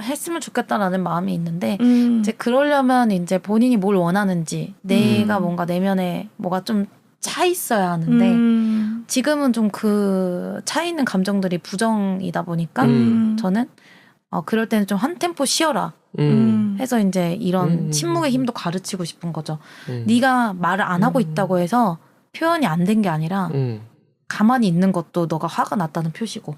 했으면 좋겠다라는 마음이 있는데 이제 그러려면 이제 본인이 뭘 원하는지 내가 뭔가 내면에 뭐가 좀 차 있어야 하는데 지금은 좀 그 차 있는 감정들이 부정이다 보니까 저는 그럴 때는 좀 한 템포 쉬어라 해서 이제 이런 침묵의 힘도 가르치고 싶은 거죠. 네가 말을 안 하고 있다고 해서 표현이 안 된 게 아니라 가만히 있는 것도 너가 화가 났다는 표시고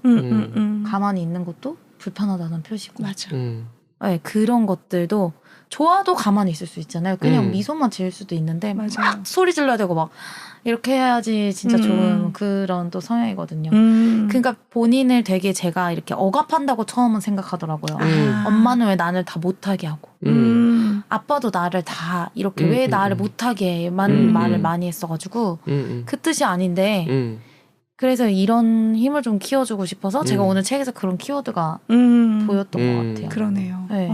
가만히 있는 것도 불편하다는 표시고 맞아. 네, 그런 것들도 좋아도 가만히 있을 수 있잖아요. 그냥 미소만 지을 수도 있는데 맞아. 막 소리 질러야 되고 막 이렇게 해야지 진짜 좋은 그런 또 성향이거든요. 그러니까 본인을 되게 제가 이렇게 억압한다고 처음은 생각하더라고요. 엄마는 왜 나를 다 못하게 하고 아빠도 나를 다 이렇게 왜 나를 못하게만 말을 많이 했어가지고 그 뜻이 아닌데 그래서 이런 힘을 좀 키워주고 싶어서 제가 오늘 책에서 그런 키워드가 보였던 것 같아요. 그러네요. 네.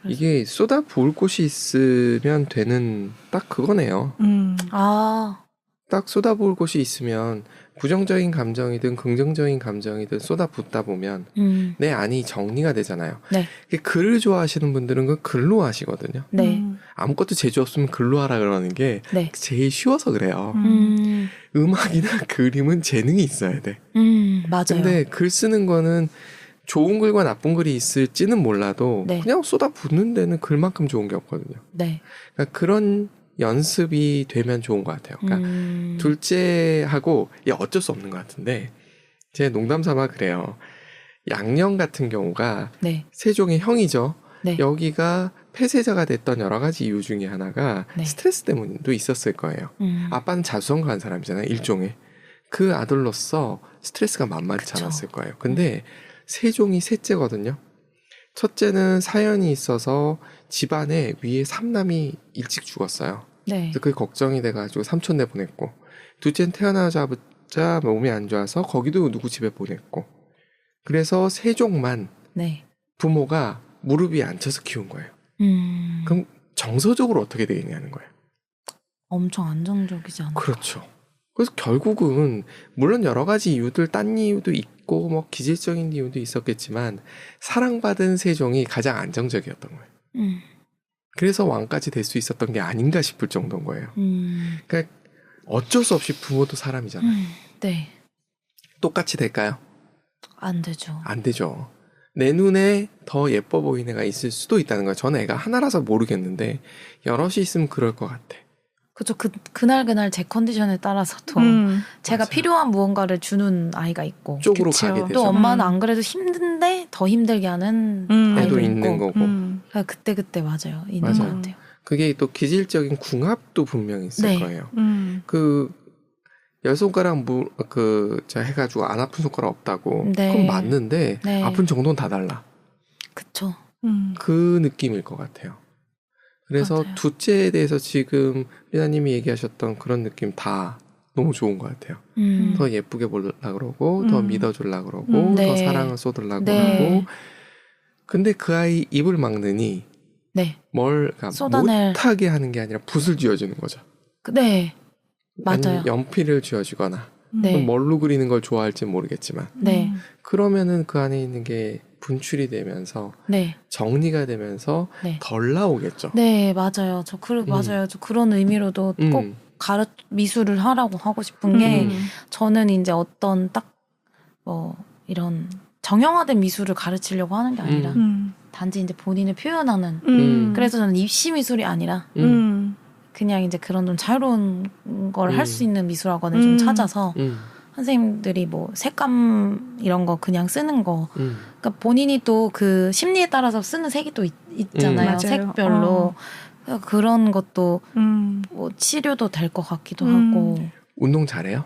이게 쏟아 부을 곳이 있으면 되는 딱 그거네요. 딱 쏟아 부을 곳이 있으면 부정적인 감정이든 긍정적인 감정이든 쏟아 붓다 보면 내 안이 정리가 되잖아요. 네. 글을 좋아하시는 분들은 그 글로 하시거든요. 네. 아무것도 재주 없으면 글로 하라 그러는 게 네. 제일 쉬워서 그래요. 음악이나 그림은 재능이 있어야 돼. 맞아요. 근데 글 쓰는 거는 좋은 글과 나쁜 글이 있을지는 몰라도 네. 그냥 쏟아 붓는 데는 글만큼 좋은 게 없거든요. 네. 그러니까 그런 연습이 되면 좋은 것 같아요. 그러니까 둘째하고 어쩔 수 없는 것 같은데 제 농담 삼아 그래요. 양령 같은 경우가 네. 세종의 형이죠. 네. 여기가 폐쇄자가 됐던 여러 가지 이유 중에 하나가 네. 스트레스 때문도 있었을 거예요. 아빠는 자수성가한 사람이잖아요. 일종의. 그 아들로서 스트레스가 만만치 그쵸. 않았을 거예요. 근데 세종이 셋째거든요. 첫째는 사연이 있어서 집안에 위에 삼남이 일찍 죽었어요. 네. 그래서 그게 걱정이 돼가지고 삼촌네 보냈고, 둘째는 태어나자마자 몸이 안 좋아서 거기도 누구 집에 보냈고, 그래서 세종만 네. 부모가 무릎 위에 앉혀서 키운 거예요. 그럼 정서적으로 어떻게 되겠냐는 거예요. 엄청 안정적이지 않아요? 그렇죠. 그래서 결국은 물론 여러 가지 이유들, 딴 이유도 있고 뭐 기질적인 이유도 있었겠지만 사랑받은 세종이 가장 안정적이었던 거예요. 그래서 왕까지 될 수 있었던 게 아닌가 싶을 정도인 거예요. 그러니까 어쩔 수 없이 부모도 사람이잖아요. 네. 똑같이 될까요? 안 되죠. 안 되죠. 내 눈에 더 예뻐 보이는 애가 있을 수도 있다는 거예요. 저는 애가 하나라서 모르겠는데 여럿이 있으면 그럴 것 같아. 그죠. 그날 제 컨디션에 따라서도 제가 맞아요. 필요한 무언가를 주는 아이가 있고 쪽으로 그쵸. 가게 되죠. 또 엄마는 안 그래도 힘든데 더 힘들게 하는 아이도 애도 있고 있는 거고. 그러니까 그때 맞아요. 있는 맞아요. 것 같아요. 그게 또 기질적인 궁합도 분명히 있을 네. 거예요. 그 열 손가락 저 해가지고 안 아픈 손가락 없다고. 네. 그건 맞는데 네. 아픈 정도는 다 달라. 그쵸. 그 느낌일 것 같아요. 그래서 맞아요. 둘째에 대해서 지금 리나님이 얘기하셨던 그런 느낌 다 너무 좋은 것 같아요. 더 예쁘게 보려고 그러고 더 믿어주려고 그러고 네. 더 사랑을 쏟으려고 네. 그러고 근데 그 아이 입을 막느니 네. 그러니까 쏟아낼. 못하게 하는 게 아니라 붓을 쥐어주는 거죠. 네. 맞아요. 아니면 연필을 쥐어주거나 네. 그럼 뭘로 그리는 걸 좋아할지 모르겠지만 네. 그러면은 그 안에 있는 게 분출이 되면서 네. 정리가 되면서 네. 덜 나오겠죠. 네, 맞아요. 맞아요. 저 그런 의미로도 꼭 미술을 하라고 하고 싶은 게 저는 이제 어떤 이런 정형화된 미술을 가르치려고 하는 게 아니라 단지 이제 본인을 표현하는 그래서 저는 입시 미술이 아니라 그냥 이제 그런 좀 자유로운 걸 할 수 있는 미술학원을 좀 찾아서 선생님들이 뭐 색감 이런 거 그냥 쓰는 거 그러니까 본인이 또 그 심리에 따라서 쓰는 색이 또 있잖아요. 맞아요. 색별로 그런 것도 뭐 치료도 될 것 같기도 하고 운동 잘해요?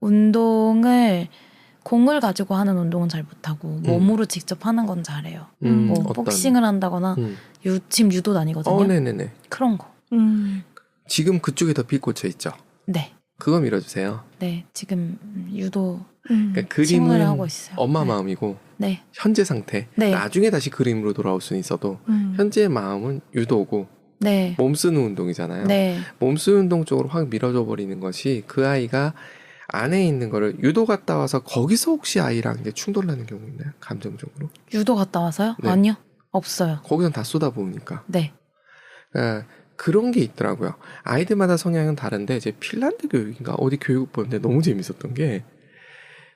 운동을 공을 가지고 하는 운동은 잘 못하고 몸으로 직접 하는 건 잘해요. 뭐 어떤? 복싱을 한다거나 지금 유도 다니거든요. 네네네. 그런 거. 지금 그쪽에 더 빛 꽂혀 있죠? 네. 그거 밀어주세요. 네. 지금 유도 그러니까 친구를 그림은 하고 있어요. 엄마 네. 마음이고 네. 현재 상태. 네. 나중에 다시 그림으로 돌아올 수는 있어도 현재의 마음은 유도고 네. 몸 쓰는 운동이잖아요. 네. 몸 쓰는 운동 쪽으로 확 밀어줘 버리는 것이 그 아이가 안에 있는 거를 유도 갔다 와서 거기서 혹시 아이랑 이제 충돌나는 경우 있나요? 감정적으로? 유도 갔다 와서요? 네. 아니요. 없어요. 거기선 다 쏟아부으니까. 네. 그러니까 그런 게 있더라고요. 아이들마다 성향은 다른데 제 핀란드 교육인가 어디 교육 보는데 너무 재밌었던 게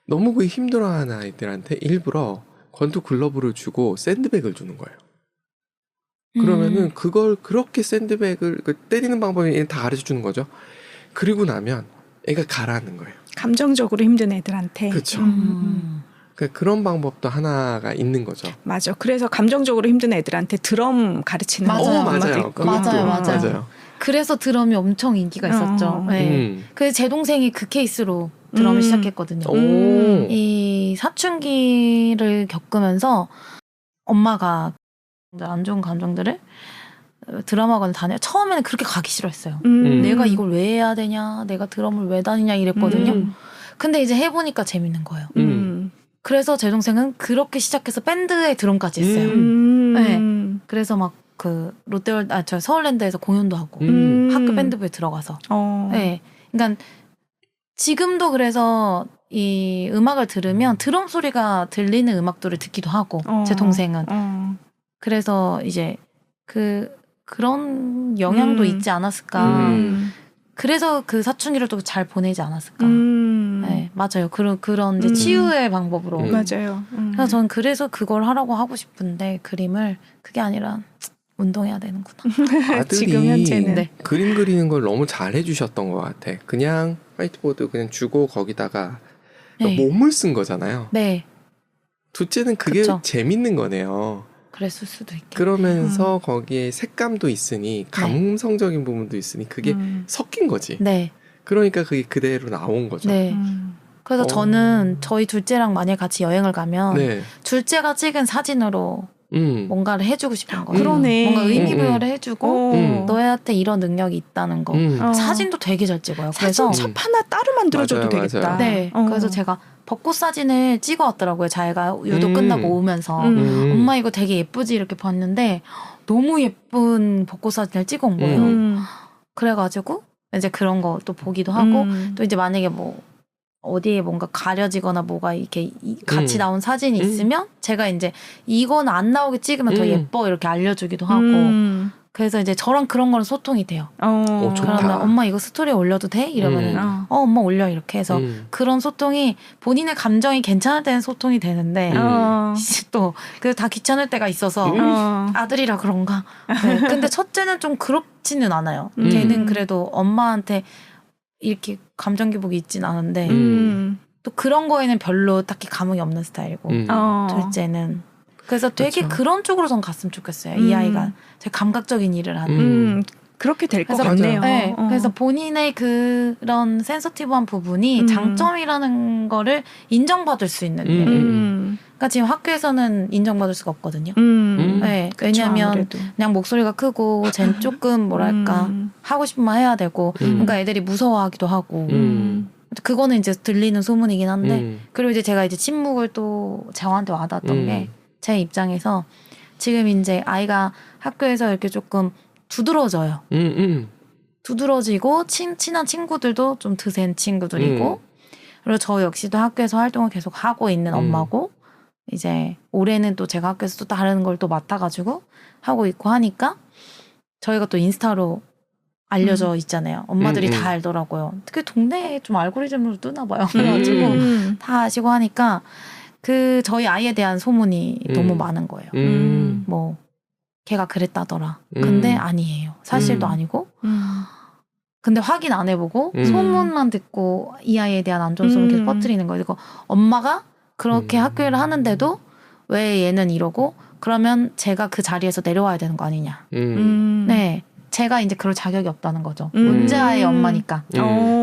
너무 그 힘들어하는 아이들한테 일부러 권투 글러브를 주고 샌드백을 주는 거예요. 그러면은 그걸 그렇게 샌드백을 때리는 방법이 다 가르쳐 주는 거죠. 그리고 나면 애가 가라앉는 거예요. 감정적으로 힘든 애들한테. 그렇죠. 그런 방법도 하나가 있는 거죠. 맞아. 그래서 감정적으로 힘든 애들한테 드럼 가르치는 맞아요. 엄마도 맞아요. 있고. 그것도 맞아요. 그래서 드럼이 엄청 인기가 있었죠. 네. 그래서 제 동생이 그 케이스로 드럼을 시작했거든요. 이 사춘기를 겪으면서 엄마가 안 좋은 감정들을 드라마관을 처음에는 그렇게 가기 싫어했어요. 음. 내가 이걸 왜 해야 되냐, 내가 드럼을 왜 다니냐 이랬거든요. 근데 이제 해보니까 재밌는 거예요. 그래서 제 동생은 그렇게 시작해서 밴드에 드럼까지 했어요. 네. 그래서 막 그 저 서울랜드에서 공연도 하고 학교 밴드부에 들어가서. 네. 그러니까 지금도 그래서 이 음악을 들으면 드럼 소리가 들리는 음악들을 듣기도 하고 제 동생은. 그래서 이제 그런 영향도 있지 않았을까. 그래서 그 사춘기를 또 잘 보내지 않았을까. 네, 맞아요. 그런 이제 치유의 방법으로. 맞아요. 그래서 저는 그래서 그걸 하고 싶은데 그림을 그게 아니라 운동해야 되는구나. 지금 현재는. 네. 그림 그리는 걸 너무 잘 해주셨던 것 같아. 그냥 화이트보드 그냥 주고 거기다가 네. 몸을 쓴 거잖아요. 네. 둘째는 그게 그쵸. 재밌는 거네요. 그랬을 수도 있겠네. 그러면서 거기에 색감도 있으니 감성적인 부분도 있으니 그게 섞인 거지. 네. 그러니까 그게 그대로 나온 거죠. 네. 그래서 저는 저희 둘째랑 만약에 같이 여행을 가면 네. 둘째가 찍은 사진으로 뭔가를 해주고 싶은 거예요. 그러네. 뭔가 의미부여를 해주고 너한테 이런 능력이 있다는 거. 음. 사진도 되게 잘 찍어요. 그래서 사진 첩 하나 따로 만들어줘도 맞아요, 되겠다. 맞아요. 네. 그래서 제가 벚꽃 사진을 찍어왔더라고요. 자기가 유도 끝나고 오면서 엄마 이거 되게 예쁘지 이렇게 봤는데 너무 예쁜 벚꽃 사진을 찍어온 거예요. 그래가지고 이제 그런 거 또 보기도 하고 또 이제 만약에 뭐 어디에 뭔가 가려지거나 뭐가 이렇게 같이 나온 사진이 있으면 제가 이제 이건 안 나오게 찍으면 더 예뻐 이렇게 알려주기도 하고 그래서 이제 저랑 그런 거는 소통이 돼요. 좋다. 그러면 엄마 이거 스토리에 올려도 돼? 이러면은 엄마 올려 이렇게 해서 그런 소통이 본인의 감정이 괜찮을 때는 소통이 되는데 또 그 다 귀찮을 때가 있어서 아들이라 그런가. 네. 근데 첫째는 좀 그렇지는 않아요. 걔는 그래도 엄마한테 이렇게 감정 기복이 있진 않은데 또 그런 거에는 별로 딱히 감흥이 없는 스타일이고 둘째는 그래서 되게 그렇죠. 그런 쪽으로 전 갔으면 좋겠어요. 이 아이가 되게 감각적인 일을 하는. 그렇게 될 것 그래서 같네요. 네, 그래서 본인의 그런 센서티브한 부분이 장점이라는 거를 인정받을 수 있는 일. 그러니까 지금 학교에서는 인정받을 수가 없거든요. 네, 왜냐하면 그냥 목소리가 크고 쟨 조금 뭐랄까 하고 싶은 말 해야 되고 그러니까 애들이 무서워하기도 하고 그거는 이제 들리는 소문이긴 한데 그리고 이제 제가 이제 침묵을 또 저한테 와닿았던 게 제 입장에서 지금 이제 아이가 학교에서 이렇게 조금 두드러져요. 두드러지고 친한 친구들도 좀 드센 친구들이고 그리고 저 역시도 학교에서 활동을 계속 하고 있는 엄마고 이제 올해는 또 제가 학교에서 또 다른 걸 또 맡아가지고 하고 있고 하니까 저희가 또 인스타로 알려져 있잖아요. 엄마들이 다 알더라고요. 특히 동네에 좀 알고리즘으로 뜨나 봐요. 그래가지고 다 아시고 하니까 그 저희 아이에 대한 소문이 너무 많은 거예요. 뭐 걔가 그랬다더라. 근데 아니에요. 사실도 아니고. 근데 확인 안 해보고 소문만 듣고 이 아이에 대한 안 좋은 소문을 계속 퍼뜨리는 거예요. 그리고 엄마가 그렇게 학교를 하는데도 왜 얘는 이러고 그러면 제가 그 자리에서 내려와야 되는 거 아니냐. 네. 제가 이제 그럴 자격이 없다는 거죠. 문제아의 엄마니까.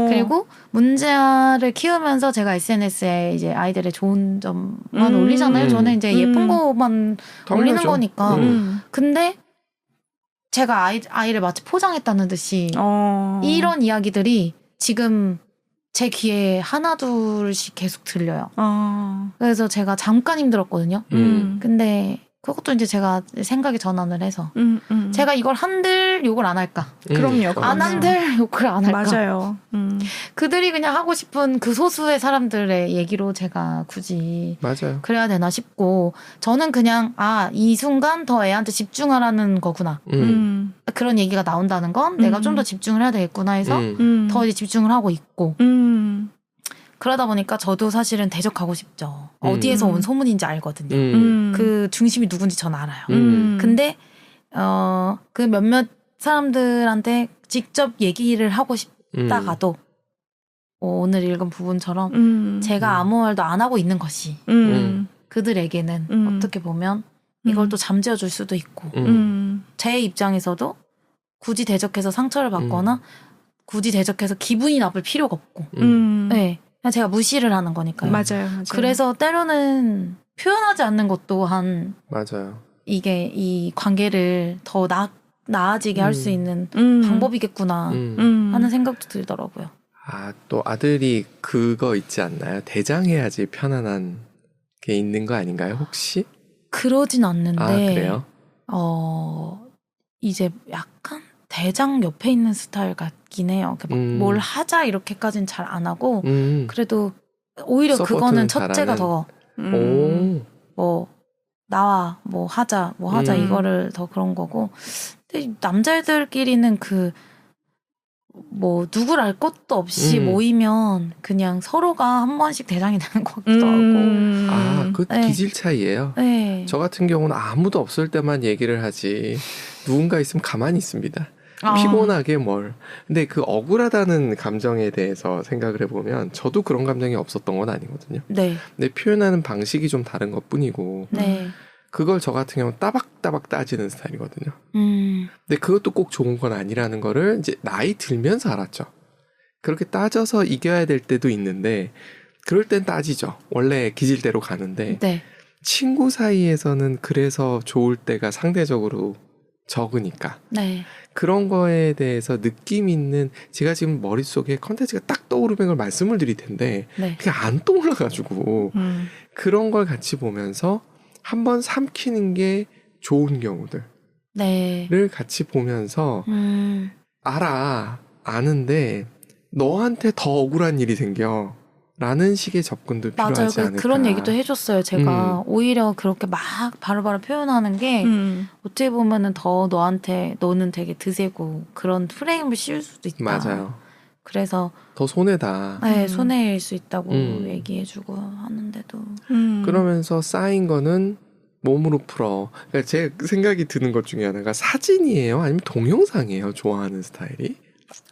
그리고 문제아를 키우면서 제가 SNS에 이제 아이들의 좋은 점만 올리잖아요. 저는 이제 예쁜 거만 올리는 거니까. 근데 제가 아이를 마치 포장했다는 듯이 이런 이야기들이 지금 제 귀에 하나 둘씩 계속 들려요. 그래서 제가 잠깐 힘들었거든요. 근데 그것도 이제 제가 생각에 전환을 해서 제가 이걸 한들 욕을 안 할까? 그럼요. 안 한들 욕을 안 할까? 맞아요. 그들이 그냥 하고 싶은 그 소수의 사람들의 얘기로 제가 굳이 맞아요. 그래야 되나 싶고 저는 그냥 이 순간 더 애한테 집중하라는 거구나. 그런 얘기가 나온다는 건 내가 좀 더 집중을 해야 되겠구나 해서 더 이제 집중을 하고 있고 그러다 보니까 저도 사실은 대적하고 싶죠. 어디에서 온 소문인지 알거든요. 그 중심이 누군지 전 알아요. 근데 그 몇몇 사람들한테 직접 얘기를 하고 싶다가도 오늘 읽은 부분처럼 제가 아무 말도 안 하고 있는 것이 그들에게는 어떻게 보면 이걸 또 잠재워 줄 수도 있고 제 입장에서도 굳이 대적해서 상처를 받거나 굳이 대적해서 기분이 나쁠 필요가 없고 네. 그냥 제가 무시를 하는 거니까요. 맞아요. 그래서 때로는 표현하지 않는 것 또한 맞아요. 이게 이 관계를 더 나아지게 할 수 있는 방법이겠구나 하는 생각도 들더라고요. 아, 또 아들이 그거 있지 않나요? 대장해야지 편안한 게 있는 거 아닌가요, 혹시? 그러진 않는데. 아, 그래요? 이제 약간 대장 옆에 있는 스타일 같긴 해요. 뭘 하자 이렇게까지는 잘 안 하고 그래도 오히려 그거는 첫째가 더 뭐 나와 뭐 하자 이거를 더 그런 거고. 근데 남자애들끼리는 뭐 누굴 알 것도 없이 모이면 그냥 서로가 한 번씩 대장이 되는 것 같기도 하고. 아, 그 네. 기질 차이예요? 네. 저 같은 경우는 아무도 없을 때만 얘기를 하지 누군가 있으면 가만히 있습니다. 피곤하게 뭘. 근데 그 억울하다는 감정에 대해서 생각을 해보면 저도 그런 감정이 없었던 건 아니거든요. 네. 근데 표현하는 방식이 좀 다른 것뿐이고 네. 그걸 저 같은 경우는 따박따박 따지는 스타일이거든요. 근데 그것도 꼭 좋은 건 아니라는 거를 이제 나이 들면서 알았죠. 그렇게 따져서 이겨야 될 때도 있는데 그럴 땐 따지죠. 원래 기질대로 가는데 네. 친구 사이에서는 그래서 좋을 때가 상대적으로 적으니까 네. 그런 거에 대해서 느낌 있는 제가 지금 머릿속에 컨텐츠가 딱 떠오르는 걸 말씀을 드릴 텐데 네. 그게 안 떠올라가지고 그런 걸 같이 보면서 한번 삼키는 게 좋은 경우들을 네. 같이 보면서 아는데 너한테 더 억울한 일이 생겨 라는 식의 접근도 필요하지 맞아요. 않을까. 그런 얘기도 해줬어요. 제가 오히려 그렇게 막 바로바로 표현하는 게 어떻게 보면은 더 너는 되게 드세고 그런 프레임을 씌울 수도 있다. 맞아요. 그래서 더 손해다. 네, 손해일 수 있다고 얘기해주고 하는데도 그러면서 쌓인 거는 몸으로 풀어. 그러니까 제 생각이 드는 것 중에 하나가 사진이에요? 아니면 동영상이에요? 좋아하는 스타일이?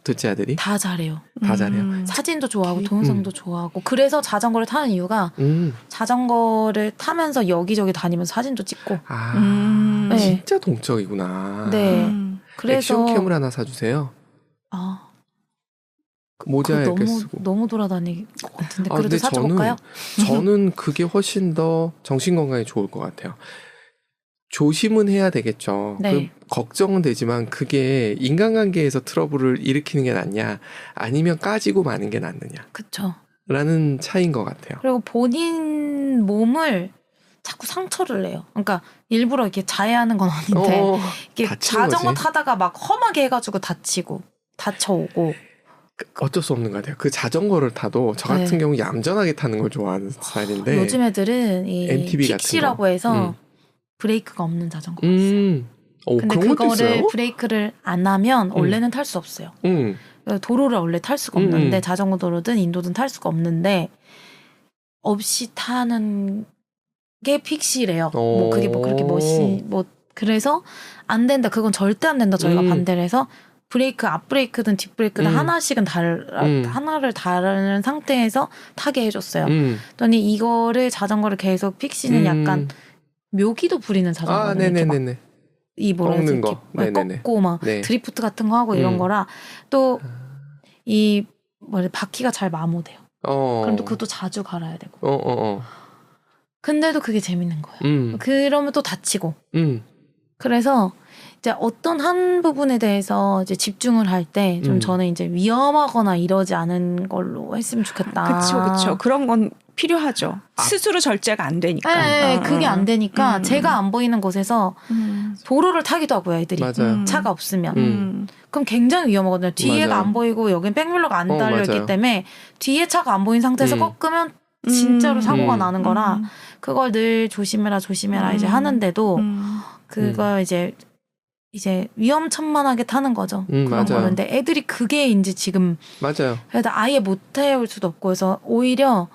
둘째 아들이? 다 잘해요. 다 잘해요? 사진도 좋아하고 동영상도 좋아하고. 그래서 자전거를 타는 이유가 자전거를 타면서 여기저기 다니면서 사진도 찍고. 아, 네. 진짜 동적이구나. 네. 그래서 액션캠을 하나 사주세요. 아, 모자에 이렇게 쓰고. 너무 돌아다닐 것 같은데. 그래도 근데 사줘볼까요? 저는 그게 훨씬 더 정신건강에 좋을 것 같아요. 조심은 해야 되겠죠. 네. 그 걱정은 되지만 그게 인간관계에서 트러블을 일으키는 게 낫냐 아니면 까지고 마는 게 낫느냐 그쵸. 라는 차이인 것 같아요. 그리고 본인 몸을 자꾸 상처를 내요. 그러니까 일부러 이렇게 자해하는 건 아닌데 이게 자전거 거지. 타다가 막 험하게 해가지고 다쳐오고. 어쩔 수 없는 것 같아요. 그 자전거를 타도 저 같은 경우 얌전하게 타는 걸 좋아하는 스타일인데 요즘 애들은 이 MTB 같은 픽시라고 거. 해서 브레이크가 없는 자전거가 있어요. 근데 그런 것도 그거를 있어요? 브레이크를 안 하면 원래는 탈 수 없어요. 도로를 원래 탈 수가 없는데 자전거 도로든 인도든 탈 수가 없는데 없이 타는 게 픽시래요. 뭐 그게 뭐 그렇게 그래서 안 된다. 그건 절대 안 된다. 저희가 반대를 해서 브레이크 앞 브레이크든 뒷 브레이크든 하나씩은 하나를 다른 상태에서 타게 해줬어요. 그랬더니 이거를 자전거를 계속 픽시는 약간 묘기도 부리는 자전거를 이렇게 막 이 뭐라 해야지 이렇게 꺾고 막 드리프트 같은 거 하고 이런 거라 또 이 바퀴가 잘 마모돼요. 그럼 또 그것도 자주 갈아야 되고. 근데도 그게 재밌는 거예요. 그러면 또 다치고. 그래서 이제 어떤 한 부분에 대해서 이제 집중을 할 때 좀 저는 이제 위험하거나 이러지 않은 걸로 했으면 좋겠다. 그쵸. 그런 건 필요하죠. 스스로 절제가 안 되니까. 네, 그게 안 되니까 제가 안 보이는 곳에서 도로를 타기도 하고요, 애들이. 맞아요. 차가 없으면. 그럼 굉장히 위험하거든요. 뒤에가 맞아요. 안 보이고 여긴 백밀러가 안 달려있기 맞아요. 때문에 뒤에 차가 안 보인 상태에서 꺾으면 진짜로 사고가 나는 거라 그걸 늘 조심해라 이제 하는데도 그걸 이제 위험천만하게 타는 거죠. 그런 맞아요. 거는. 근데 애들이 그게 이제 지금 맞아요. 그래도 아예 못 해올 수도 없고 해서 오히려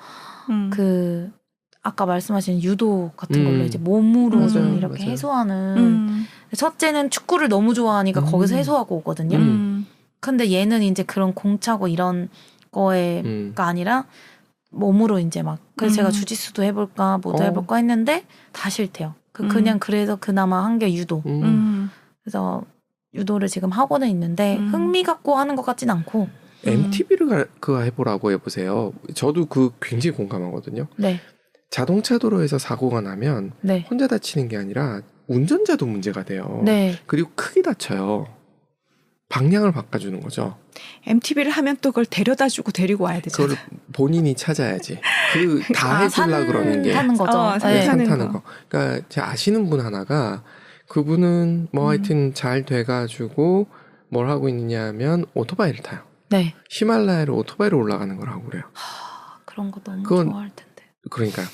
그 아까 말씀하신 유도 같은 걸로 이제 몸으로 좀 이렇게 해소하는. 첫째는 축구를 너무 좋아하니까 거기서 해소하고 오거든요. 근데 얘는 이제 그런 공차고 이런 거에가 아니라 몸으로 이제 막 그래서 제가 주짓수도 해볼까 뭐도 해볼까 했는데 다 싫대요. 그냥 그래서 그나마 한 게 유도. 그래서 유도를 지금 하고는 있는데 흥미 갖고 하는 것 같진 않고. MTB를 그거 해보라고 해보세요. 저도 그 굉장히 공감하거든요. 네. 자동차 도로에서 사고가 나면 네. 혼자 다치는 게 아니라 운전자도 문제가 돼요. 네. 그리고 크게 다쳐요. 방향을 바꿔주는 거죠. MTB를 하면 또 그걸 데려다주고 데리고 와야 되잖아. 그걸 본인이 찾아야지. 그 다 해주려 그러는 게. 타는 거죠. 산 산 타는 타는 거. 거. 그러니까 제가 아시는 분 하나가 그분은 뭐 하여튼 잘 돼가지고 뭘 하고 있느냐 하면 오토바이를 타요. 네. 히말라야를 오토바이로 올라가는 걸 하고 그래요. 그런 거 너무 그건- 좋아할 텐데. 그러니까요.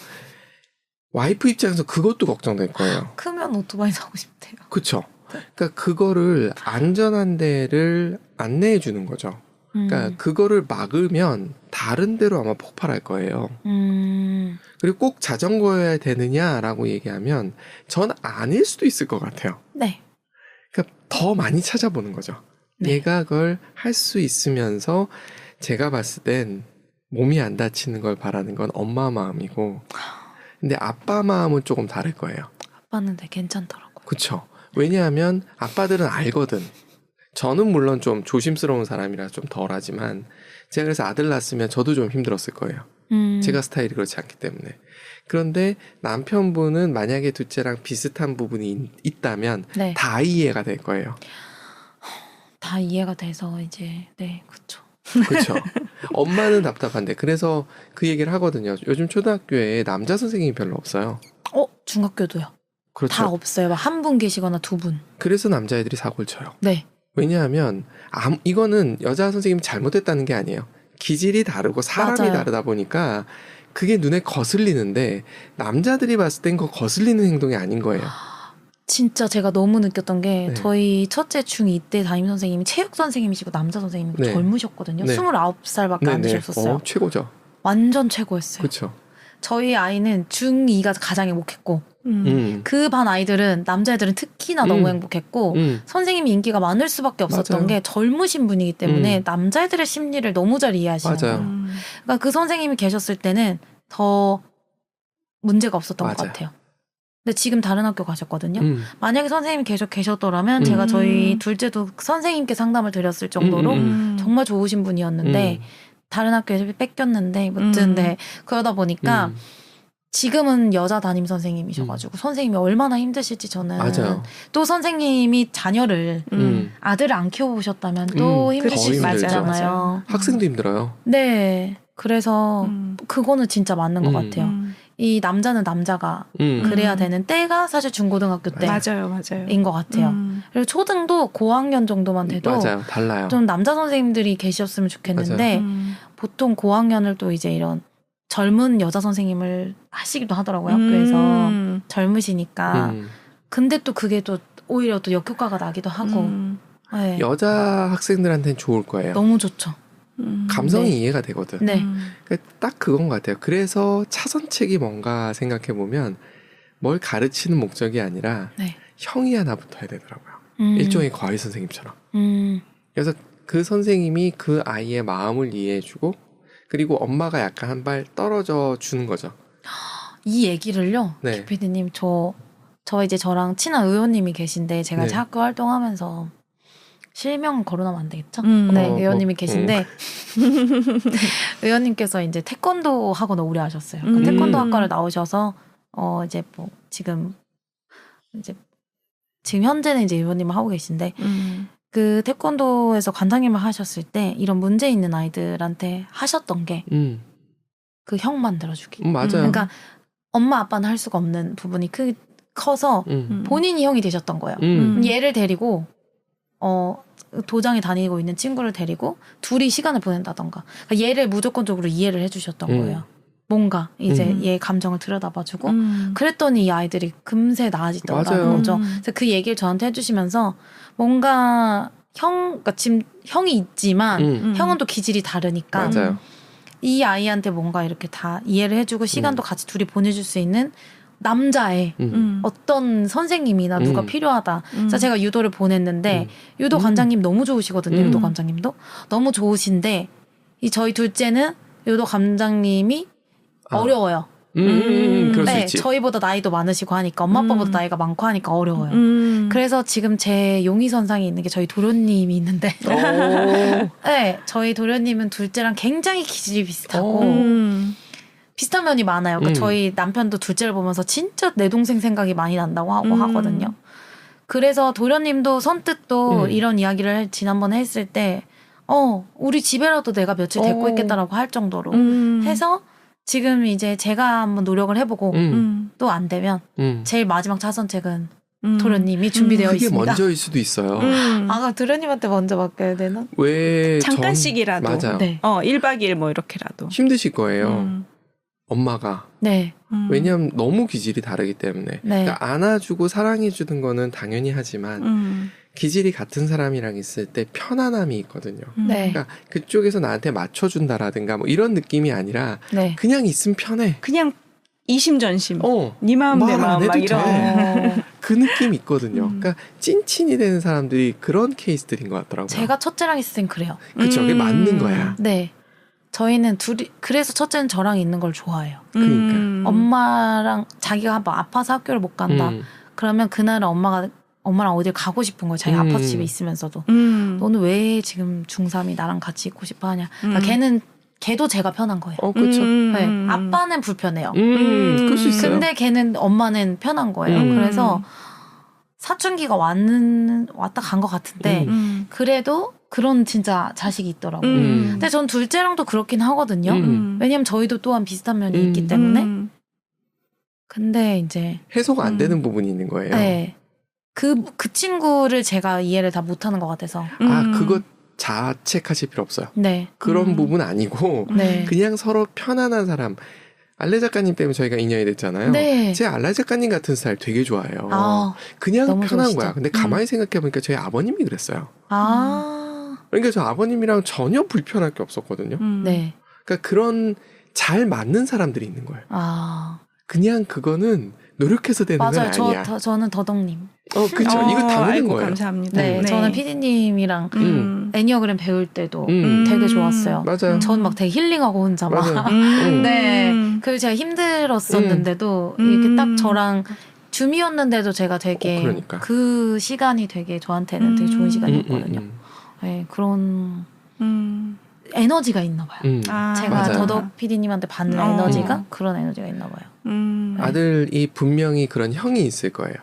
와이프 입장에서 그것도 걱정될 거예요. 크면 오토바이 사고 싶대요. 그쵸? 그러니까 그거를 안전한 데를 안내해 주는 거죠. 그러니까 그거를 막으면 다른 데로 아마 폭발할 거예요. 그리고 꼭 자전거여야 되느냐라고 얘기하면 전 아닐 수도 있을 것 같아요. 네. 그러니까 더 많이 찾아보는 거죠. 네. 얘가 그걸 할 수 있으면서 제가 봤을 땐 몸이 안 다치는 걸 바라는 건 엄마 마음이고 근데 아빠 마음은 조금 다를 거예요. 아빠는 되게 괜찮더라고요. 그쵸? 왜냐하면 아빠들은 알거든. 저는 물론 좀 조심스러운 사람이라 좀 덜하지만 제가 그래서 아들 낳았으면 저도 좀 힘들었을 거예요. 제가 스타일이 그렇지 않기 때문에. 그런데 남편분은 만약에 둘째랑 비슷한 부분이 있다면 네. 다 이해가 될 거예요. 다 이해가 돼서 이제 네, 그렇죠. 그렇죠. 엄마는 답답한데 그래서 그 얘기를 하거든요. 요즘 초등학교에 남자 선생님이 별로 없어요. 중학교도요. 그렇죠. 다 없어요. 한 분 계시거나 두 분. 그래서 남자애들이 사고를 쳐요. 네. 왜냐하면 이거는 여자 선생님이 잘못했다는 게 아니에요. 기질이 다르고 사람이 맞아요. 다르다 보니까 그게 눈에 거슬리는데 남자들이 봤을 땐 그거 거슬리는 행동이 아닌 거예요. 진짜 제가 너무 느꼈던 게 네. 저희 첫째 중2 때 담임 선생님이 체육 선생님이시고 남자 선생님이고 네. 젊으셨거든요. 네. 29살밖에 안 네네. 되셨었어요. 최고죠. 완전 최고였어요. 그렇죠. 저희 아이는 중2가 가장 행복했고 그 반 아이들은 남자애들은 특히나 너무 행복했고 선생님이 인기가 많을 수밖에 없었던 맞아요. 게 젊으신 분이기 때문에 남자애들의 심리를 너무 잘 이해하시는 맞아요. 거예요. 그러니까 그 선생님이 계셨을 때는 더 문제가 없었던 것 맞아요. 같아요. 근데 지금 다른 학교 가셨거든요. 만약에 선생님이 계속 계셨더라면 음. 제가 저희 둘째도 선생님께 상담을 드렸을 정도로 정말 좋으신 분이었는데 다른 학교에서 뺏겼는데 무튼 네 그러다 보니까 지금은 여자 담임 선생님이셔가지고 선생님이 얼마나 힘드실지 저는 맞아요. 또 선생님이 자녀를 아들을 안 키워보셨다면 또 힘드실 수 더 힘들죠. 있잖아요. 학생도 힘들어요. 네 그래서 그거는 진짜 맞는 것 같아요. 이 남자는 남자가 그래야 되는 때가 사실 중고등학교 맞아요, 맞아요. 때인 것 같아요. 그리고 초등도 고학년 정도만 돼도 맞아요. 달라요. 좀 남자 선생님들이 계셨으면 좋겠는데 보통 고학년을 또 이제 이런 젊은 여자 선생님을 하시기도 하더라고요. 학교에서 젊으시니까. 근데 또 그게 또 오히려 또 역효과가 나기도 하고. 네. 여자 학생들한테는 좋을 거예요. 너무 좋죠. 감성이 네. 이해가 되거든. 네. 그러니까 딱 그건 것 같아요. 그래서 차선책이 뭔가 생각해 보면 뭘 가르치는 목적이 아니라 네. 형이 하나 붙어야 되더라고요. 일종의 과외 선생님처럼. 그래서 그 선생님이 그 아이의 마음을 이해해주고 그리고 엄마가 약간 한 발 떨어져 주는 거죠. 이 얘기를요. 네. 김PD님 저 이제 저랑 친한 의원님이 계신데 제가 네. 이제 학교 활동하면서 실명 거론하면 안 되겠죠? 네, 어, 의원님이 계신데 의원님께서 이제 태권도 학원 오래 하셨어요. 그 태권도 학과를 나오셔서 이제 뭐 지금 현재는 이제 의원님을 하고 계신데 그 태권도에서 관장님을 하셨을 때 이런 문제 있는 아이들한테 하셨던 게 그 형 만들어주기. 맞아요. 그러니까 엄마 아빠는 할 수가 없는 부분이 커서 본인이 형이 되셨던 거예요. 얘를 데리고 도장에 다니고 있는 친구를 데리고 둘이 시간을 보낸다던가. 그러니까 얘를 무조건적으로 이해를 해주셨던 거예요. 뭔가 이제 얘 감정을 들여다봐주고 그랬더니 이 아이들이 금세 나아지더라는 맞아요. 거죠. 그래서 그 얘기를 저한테 해주시면서 뭔가 그러니까 지금 형이 있지만 형은 또 기질이 다르니까 맞아요. 이 아이한테 뭔가 이렇게 다 이해를 해주고 시간도 같이 둘이 보내줄 수 있는 남자의 어떤 선생님이나 누가 필요하다. 그래서 제가 유도를 보냈는데 유도 관장님 너무 좋으시거든요. 유도 관장님도 너무 좋으신데 저희 둘째는 유도 관장님이 어려워요. 그럴 수 네, 있지. 저희보다 나이도 많으시고 하니까 엄마 아빠보다 나이가 많고 하니까 어려워요. 그래서 지금 제 용의선상에 있는 게 저희 도련님이 있는데 네, 저희 도련님은 둘째랑 굉장히 기질이 비슷하고 비슷한 면이 많아요. 그러니까 저희 남편도 둘째를 보면서 진짜 내 동생 생각이 많이 난다고 하고 하거든요. 그래서 도련님도 선뜻 또 이런 이야기를 지난번에 했을 때 우리 집에라도 내가 며칠 데리고 있겠다라고 할 정도로 해서 지금 이제 제가 한번 노력을 해보고 또 안 되면 제일 마지막 차선책은 도련님이 준비되어 그게 있습니다. 먼저일 수도 있어요. 아, 도련님한테 먼저 맡겨야 되나? 왜 잠깐씩이라도. 맞아요. 네. 1박 2일 뭐 이렇게라도. 힘드실 거예요. 엄마가. 네. 왜냐하면 너무 기질이 다르기 때문에. 네. 그러니까 안아주고 사랑해주는 거는 당연히 하지만 기질이 같은 사람이랑 있을 때 편안함이 있거든요. 네. 그러니까 그쪽에서 나한테 맞춰준다라든가 뭐 이런 느낌이 아니라 네. 그냥 있으면 편해. 그냥 이심전심. 어. 네 마음 내 말 안 마음 막 해도 이런. 돼. 그 느낌이 있거든요. 그러니까 찐친이 되는 사람들이 그런 케이스들인 것 같더라고요. 제가 첫째랑 있을 땐 그래요. 그쵸. 그게 맞는 거야. 네. 저희는 둘이 그래서 첫째는 저랑 있는 걸 좋아해요. 그러니까. 엄마랑 자기가 한번 아파서 학교를 못 간다. 그러면 그날은 엄마랑 어딜 가고 싶은 거예요. 자기 아파서 집에 있으면서도. 너는 왜 지금 중3이 나랑 같이 있고 싶어 하냐. 그러니까 걔도 제가 편한 거예요. 그렇죠. 네. 아빠는 불편해요. 그럴 수 있어요. 근데 걔는 엄마는 편한 거예요. 그래서 사춘기가 왔다 간 것 같은데 그래도 그런 진짜 자식이 있더라고요. 근데 전 둘째랑도 그렇긴 하거든요. 왜냐면 저희도 또한 비슷한 면이 있기 때문에. 근데 이제 해소가 안 되는 부분이 있는 거예요. 네. 그 친구를 제가 이해를 다 못하는 것 같아서. 그거 자책하실 필요 없어요. 네. 그런 부분 아니고 네. 그냥 서로 편안한 사람. 알레 작가님 때문에 저희가 인연이 됐잖아요. 네. 제 알레 작가님 같은 스타일 되게 좋아해요. 그냥 너무 편한 좋으시죠. 거야. 근데 가만히 생각해보니까 저희 아버님이 그랬어요. 그러니까 저 아버님이랑 전혀 불편할 게 없었거든요. 네. 그러니까 그런 잘 맞는 사람들이 있는 거예요. 그냥 그거는 노력해서 되는 맞아요. 건 아니야. 저는 더덕님. 그렇죠. 이거 다 묻는 아이고, 거예요. 감사합니다. 네. 저는 PD님이랑 애니어그램 배울 때도 되게 좋았어요. 맞아요. 전 막 되게 힐링하고 혼자 막. 네. 그리고 제가 힘들었었는데도 이렇게 딱 저랑 줌이었는데도 제가 되게 그러니까. 그 시간이 되게 저한테는 되게 좋은 시간이었거든요. 네, 그런 에너지가 있나 봐요. 제가 맞아요. 더덕 PD님한테 받는 에너지가 그런 에너지가 있나 봐요. 네. 아들이 분명히 그런 형이 있을 거예요.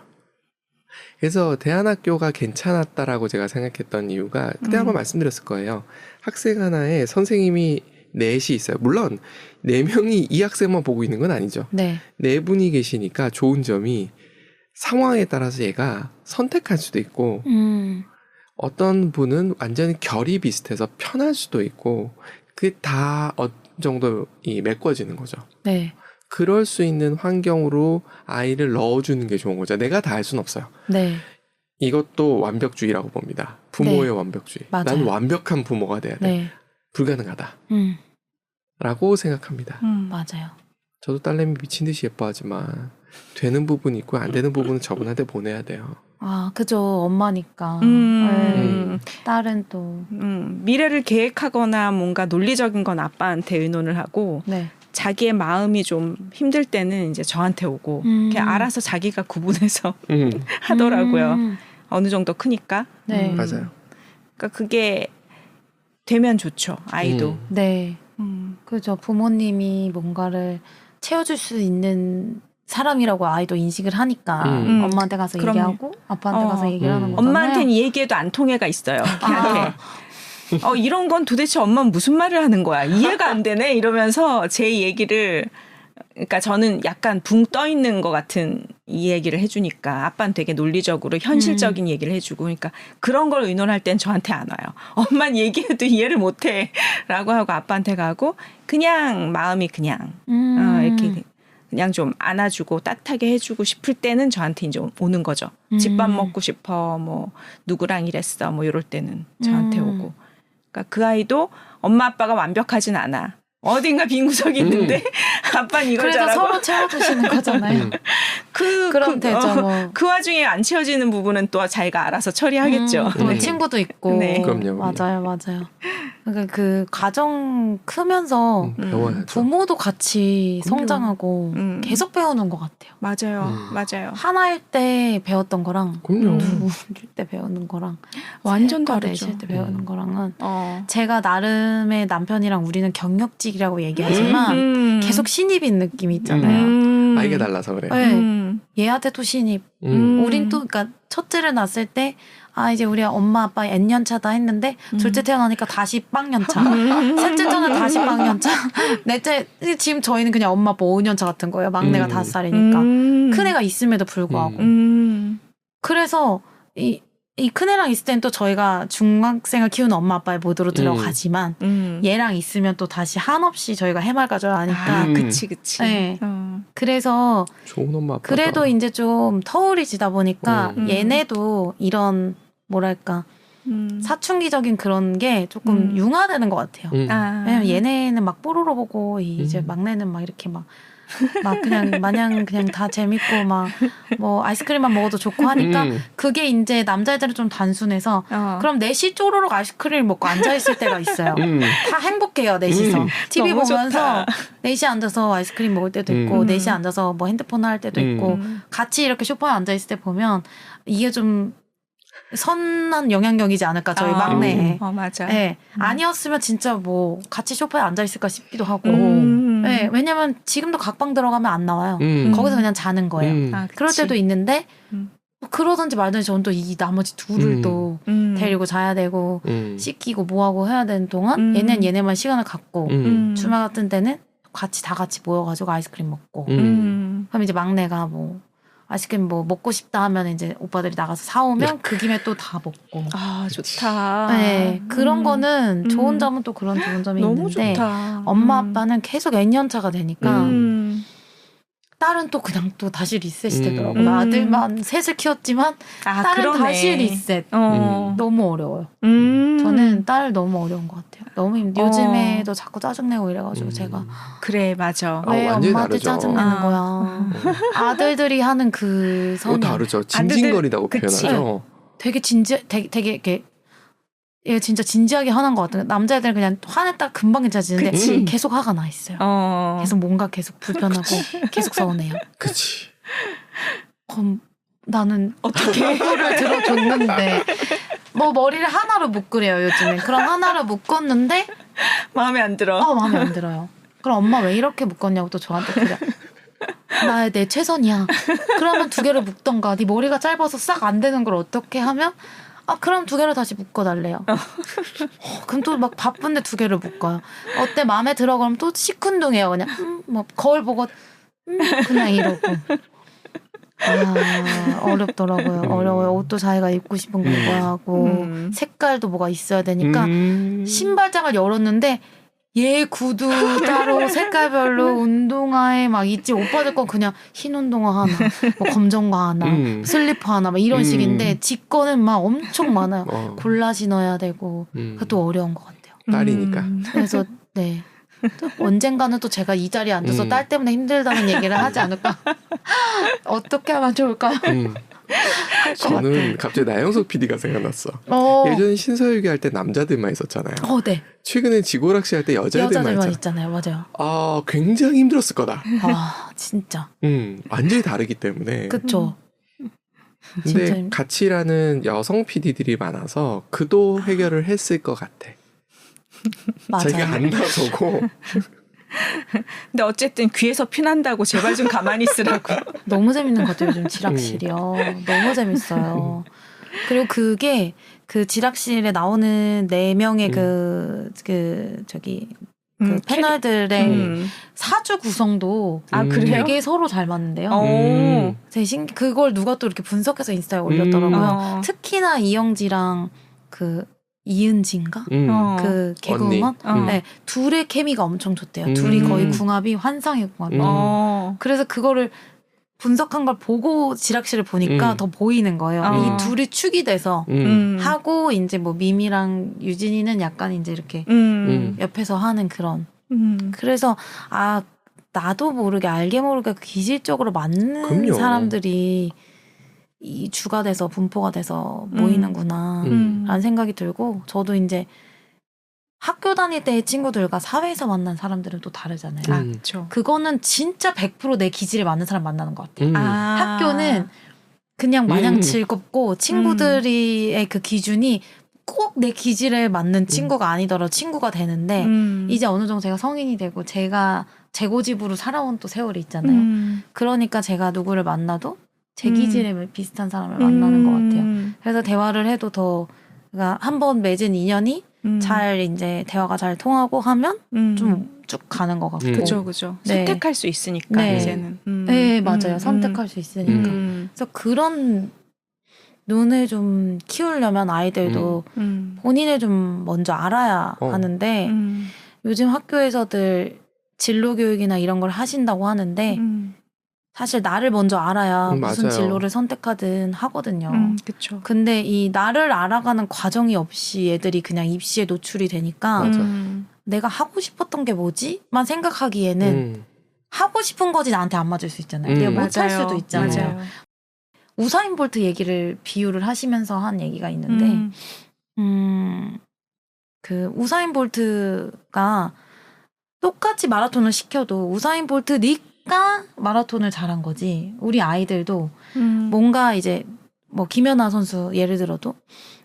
그래서 대안학교가 괜찮았다라고 제가 생각했던 이유가 그때 한번 말씀드렸을 거예요. 학생 하나에 선생님이 넷이 있어요. 물론 4명이 이 학생만 보고 있는 건 아니죠. 네. 4분이 계시니까 좋은 점이 상황에 따라서 얘가 선택할 수도 있고 어떤 분은 완전히 결이 비슷해서 편할 수도 있고 그게 다 어느 정도 메꿔지는 거죠. 네. 그럴 수 있는 환경으로 아이를 넣어주는 게 좋은 거죠. 내가 다 할 수는 없어요. 네. 이것도 완벽주의라고 봅니다. 부모의 네. 완벽주의. 맞아요. 난 완벽한 부모가 돼야 돼. 네. 불가능하다. 라고 생각합니다. 맞아요. 저도 딸내미 미친 듯이 예뻐하지만 되는 부분이 있고 안 되는 부분은 저분한테 보내야 돼요. 그죠. 엄마니까. 네. 딸은 또. 미래를 계획하거나 뭔가 논리적인 건 아빠한테 의논을 하고 네. 자기의 마음이 좀 힘들 때는 이제 저한테 오고 그냥 알아서 자기가 구분해서 하더라고요. 어느 정도 크니까. 네. 맞아요. 그러니까 그게 되면 좋죠. 아이도. 네. 그죠. 부모님이 뭔가를 채워줄 수 있는 사람이라고 아이도 인식을 하니까 엄마한테 가서 그럼요. 얘기하고 아빠한테 가서 얘기를 하는 거잖아요. 엄마한테는 이 얘기해도 안 통해가 있어요. 걔한테. 이런 건 도대체 엄마는 무슨 말을 하는 거야. 이해가 안 되네. 이러면서 제 얘기를 그러니까 저는 약간 붕 떠 있는 것 같은 이 얘기를 해주니까 아빠는 되게 논리적으로 현실적인 얘기를 해주고 그러니까 그런 걸 의논할 땐 저한테 안 와요. 엄마는 얘기해도 이해를 못해 라고 하고 아빠한테 가고 그냥 마음이 그냥 이렇게 그냥 좀 안아주고 따뜻하게 해주고 싶을 때는 저한테 이제 오는 거죠. 집밥 먹고 싶어 뭐 누구랑 이랬어 뭐 이럴 때는 저한테 오고 그러니까 그 아이도 엄마 아빠가 완벽하진 않아. 어딘가 빈 구석이 있는데 아빠는 이걸 그래서 잘하고 서로 채워주시는 거잖아요. 그럼 되죠. 뭐. 그 와중에 안 채워지는 부분은 또 자기가 알아서 처리하겠죠. 또 친구도 있고. 네. 그럼요. 맞아요. 그러니까 그 가정 크면서 배워야죠. 부모도 같이 그럼요. 성장하고 계속 배우는 것 같아요. 맞아요. 맞아요. 하나일 때 배웠던 거랑 그럼요. 둘일 때 배우는 거랑 완전 셋과 다르죠. 넷일 때 배우는 거랑은 어. 제가 나름의 남편이랑 우리는 경력직이라고 얘기하지만 계속 신입인 느낌이 있잖아요. 아이가 달라서 그래요. 네. 얘한테도 신입. 우린 또 그러니까 첫째를 낳았을 때 이제 우리 엄마 아빠 N년 차다 했는데 둘째 태어나니까 다시 빵년 차. 셋째 때는 다시 빵년 차. 넷째 지금 저희는 그냥 엄마 아빠 5년 차 같은 거예요. 막내가 5살이니까. 큰애가 있음에도 불구하고. 그래서 이 큰애랑 있을 땐 또 저희가 중학생을 키우는 엄마 아빠의 모드로 들어가지만 얘랑 있으면 또 다시 한없이 저희가 해맑아져야 하니까. 그치. 네. 그래서 좋은 엄마 아빠. 그래도 이제 좀 터울이 지다 보니까 얘네도 이런 뭐랄까 사춘기적인 그런 게 조금 융화되는 것 같아요. 왜냐면 얘네는 막 뽀로로 보고 이제 막내는 막 이렇게 막 그냥 마냥 그냥 다 재밌고 막 뭐 아이스크림만 먹어도 좋고 하니까 그게 이제 남자애들은 좀 단순해서 그럼 넷이 쪼로록 아이스크림을 먹고 앉아있을 때가 있어요. 다 행복해요, 넷이서. TV 너무 보면서 좋다. 넷이 앉아서 아이스크림 먹을 때도 있고 넷이 앉아서 뭐 핸드폰 할 때도 있고 같이 이렇게 소파에 앉아있을 때 보면 이게 좀 선한 영향력이지 않을까 저희 막내에. 맞아. 네. 아니었으면 진짜 뭐 같이 소파에 앉아있을까 싶기도 하고. 네. 왜냐면 지금도 각방 들어가면 안 나와요. 거기서 그냥 자는 거예요. 그럴 때도 있는데 그러든지 말든지 저는 또 이 나머지 둘을 또 데리고 자야 되고 씻기고 뭐하고 해야 되는 동안 얘는 얘네만 시간을 갖고 주말 같은 때는 다 같이 모여가지고 아이스크림 먹고 그럼 이제 막내가 뭐 아이스크림 뭐 먹고 싶다 하면 이제 오빠들이 나가서 사오면 그 김에 또 다 먹고. 좋다. 네, 그런 거는 좋은 점은 또 그런 좋은 점이 너무 있는데 좋다. 엄마 아빠는 계속 N년 차가 되니까 딸은 또 그냥 또 다시 리셋이 되더라고요. 아들만 셋을 키웠지만 딸은 그러네. 다시 리셋. 너무 어려워요. 저는 딸 너무 어려운 것 같아요. 너무 요즘에도 자꾸 짜증내고 이래가지고 제가 그래 맞아. 왜 완전히 엄마한테 다르죠. 짜증내는 거야. 아들들이 하는 그 선이 다르죠. 징징거리다고 그치. 표현하죠. 되게 되게 이렇게 얘 진짜 진지하게 화난 것 같아요. 남자애들은 그냥 화냈다 금방 괜찮아지는데 그치. 계속 화가 나 있어요. 계속 뭔가 계속 불편하고 계속 서운해요. 그치. 그럼 나는 어떻게 이거를 들어줬는데 뭐 머리를 하나로 묶으래요 요즘에. 그럼 하나로 묶었는데 마음에 안 들어. 마음에 안 들어요. 그럼 엄마 왜 이렇게 묶었냐고 또 저한테 그래. 내 최선이야. 그러면 2개를 묶던가. 네 머리가 짧아서 싹 안 되는 걸 어떻게 하면 그럼 2개를 다시 묶어달래요. 그럼 또 막 바쁜데 2개를 묶어요. 어때 마음에 들어? 그럼 또 시큰둥해요. 그냥 뭐 거울 보고 그냥 이러고. 어렵더라고요. 어려워요. 옷도 자기가 입고 싶은 거 입어야 하고 색깔도 뭐가 있어야 되니까 신발장을 열었는데 얘 구두 따로 색깔별로 운동화에 막 있지. 오빠들 건 그냥 흰 운동화 하나, 뭐 검정 거 하나, 슬리퍼 하나 막 이런 식인데 지 거는 막 엄청 많아요. 골라 신어야 되고 그것도 어려운 것 같아요. 딸이니까. 그래서 네. 언젠가는 또 제가 이 자리에 앉아서 딸 때문에 힘들다는 얘기를 하지 않을까. 어떻게 하면 좋을까요? 저는 갑자기 나영석 PD가 생각났어. 예전에 신서유기 할 때 남자들만 있었잖아요. 네. 최근에 지고락시 할 때 여자들만 있잖아요. 맞아요. 굉장히 힘들었을 거다. 진짜. 완전히 다르기 때문에. 그쵸. 근데 같이 일하는 여성 PD들이 많아서 그도 해결을 했을 것 같아. 맞아요. 자기가 안 나서고. 근데 어쨌든 귀에서 피난다고 제발 좀 가만히 있으라고. 너무 재밌는 것 같아요. 요즘 지락실이요. 너무 재밌어요. 그리고 그게 그 지락실에 나오는 4명의 그 패널들의 사주 구성도 그래요? 되게 서로 잘 맞는데요. 그걸 누가 또 이렇게 분석해서 인스타에 올렸더라고요. 특히나 이영지랑 그 이은지인가? 그 개그우먼? 네, 둘의 케미가 엄청 좋대요. 둘이 거의 궁합이 환상의 궁합이에요. 그래서 그거를 분석한 걸 보고 지락실을 보니까 더 보이는 거예요. 이 둘이 축이 돼서 하고 이제 뭐 미미랑 유진이는 약간 이제 이렇게 옆에서 하는 그런. 그래서 나도 모르게 알게 모르게 기질적으로 맞는 그럼요. 사람들이 이 주가 돼서 분포가 돼서 모이는구나 라는 생각이 들고 저도 이제 학교 다닐 때의 친구들과 사회에서 만난 사람들은 또 다르잖아요. 그렇죠. 그거는 진짜 100% 내 기질에 맞는 사람 만나는 것 같아요. 학교는 그냥 마냥 즐겁고 친구들의 그 기준이 꼭 내 기질에 맞는 친구가 아니더라도 친구가 되는데 이제 어느 정도 제가 성인이 되고 제가 제 고집으로 살아온 또 세월이 있잖아요. 그러니까 제가 누구를 만나도 제 기질에 비슷한 사람을 만나는 것 같아요. 그래서 대화를 해도 더 그러니까 한번 맺은 인연이 잘 이제 대화가 잘 통하고 하면 좀 쭉 가는 것 같고. 그죠. 네. 선택할 수 있으니까 네. 이제는. 네, 맞아요. 선택할 수 있으니까. 그래서 그런 눈을 좀 키우려면 아이들도 본인을 좀 먼저 알아야 하는데 요즘 학교에서들 진로 교육이나 이런 걸 하신다고 하는데 사실 나를 먼저 알아야 무슨 맞아요. 진로를 선택하든 하거든요. 그렇죠. 근데 이 나를 알아가는 과정이 없이 애들이 그냥 입시에 노출이 되니까 맞아. 내가 하고 싶었던 게 뭐지?만 생각하기에는 하고 싶은 거지 나한테 안 맞을 수 있잖아요. 내가 못 할 수도 있잖아요. 맞아요. 우사인 볼트 얘기를 비유를 하시면서 한 얘기가 있는데 그 우사인 볼트가 똑같이 마라톤을 시켜도 우사인 볼트니까 마라톤을 잘한 거지. 우리 아이들도 뭔가 이제 뭐 김연아 선수 예를 들어도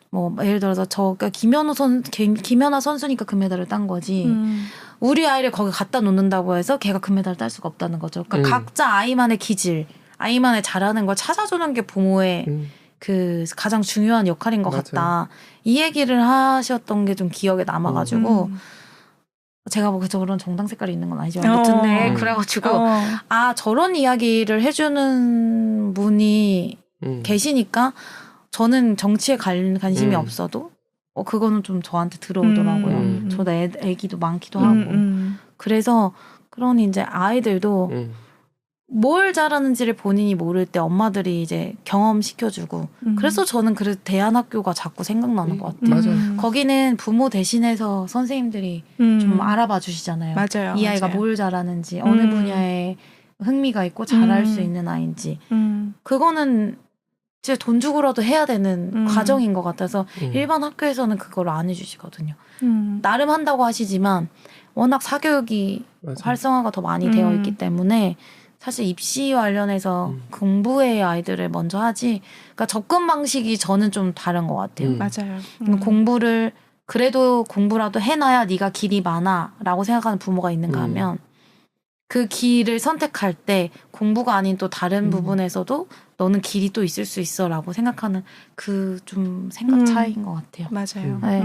뭐 예를 들어서 저가 김연아 선수니까 금메달을 딴 거지. 우리 아이를 거기 갖다 놓는다고 해서 걔가 금메달을 딸 수가 없다는 거죠. 그러니까 각자 아이만의 기질, 아이만의 잘하는 걸 찾아주는 게 부모의 그 가장 중요한 역할인 것 같다. 이 얘기를 하셨던 게 좀 기억에 남아가지고 제가 뭐 그런 정당 색깔이 있는 건 아니지만 아무튼 네 그래가지고 아 저런 이야기를 해주는 분이 계시니까 저는 정치에 관심이 없어도 그거는 좀 저한테 들어오더라고요. 저도 애기도 많기도 하고 그래서 그러니 이제 아이들도 뭘 잘하는지를 본인이 모를 때 엄마들이 이제 경험시켜주고 그래서 저는 대안학교가 자꾸 생각나는 것 같아요. 맞아요. 거기는 부모 대신해서 선생님들이 좀 알아봐 주시잖아요. 맞아요. 이 아이가 뭘 잘하는지 어느 분야에 흥미가 있고 잘할 수 있는 아이인지 그거는 진짜 돈 주고라도 해야 되는 과정인 것 같아서 일반 학교에서는 그걸 안 해주시거든요. 나름 한다고 하시지만 워낙 사교육이 활성화가 더 많이 되어 있기 때문에 사실 입시 관련해서 공부의 아이들을 먼저 하지. 그러니까 접근 방식이 저는 좀 다른 것 같아요. 맞아요. 공부를 그래도 공부라도 해놔야 네가 길이 많아라고 생각하는 부모가 있는가 하면 그 길을 선택할 때 공부가 아닌 또 다른 부분에서도 너는 길이 또 있을 수 있어라고 생각하는 그 좀 생각 차이인 것 같아요. 맞아요. 네.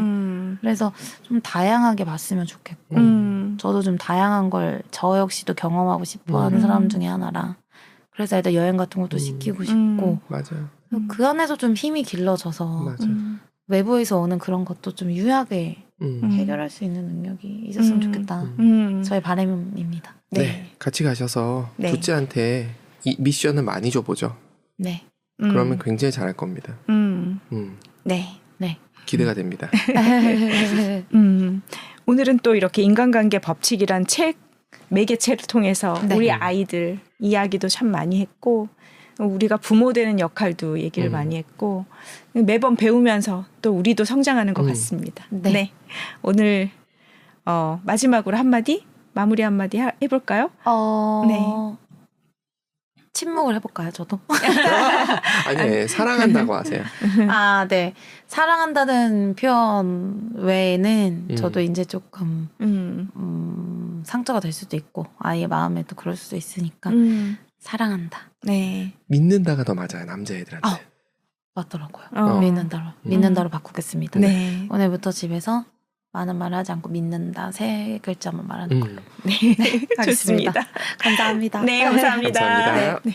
그래서 좀 다양하게 봤으면 좋겠고 저도 좀 다양한 걸 저 역시도 경험하고 싶어하는 사람 중에 하나라. 그래서 애들 여행 같은 것도 시키고 싶고 맞아요. 그 안에서 좀 힘이 길러져서 외부에서 오는 그런 것도 좀 유하게 해결할 수 있는 능력이 있었으면 좋겠다. 저의 바람입니다. 네. 같이 가셔서 두찌한테 이 미션을 많이 줘보죠. 네. 그러면 굉장히 잘할 겁니다. 네. 기대가 됩니다. 오늘은 또 이렇게 인간관계 법칙이란 책, 매개체를 통해서 네. 우리 아이들 이야기도 참 많이 했고 우리가 부모 되는 역할도 얘기를 많이 했고 매번 배우면서 또 우리도 성장하는 것 같습니다. 네. 오늘 마지막으로 마무리 한마디 해볼까요? 네. 침묵을 해볼까요, 저도? 아니, 사랑한다고 하세요. 아, 네. 사랑한다는 표현 외에는 저도 이제 조금 상처가 될 수도 있고 아이의 마음에도 그럴 수도 있으니까 사랑한다. 네. 믿는다가 더 맞아요, 남자애들한테. 맞더라고요. 믿는다로 바꾸겠습니다. 네. 오늘부터 집에서 많은 말 하지 않고 믿는다 3글자만 말하는 걸로. 네. 하겠습니다. 좋습니다. 감사합니다. 네, 감사합니다. 감사합니다. 네.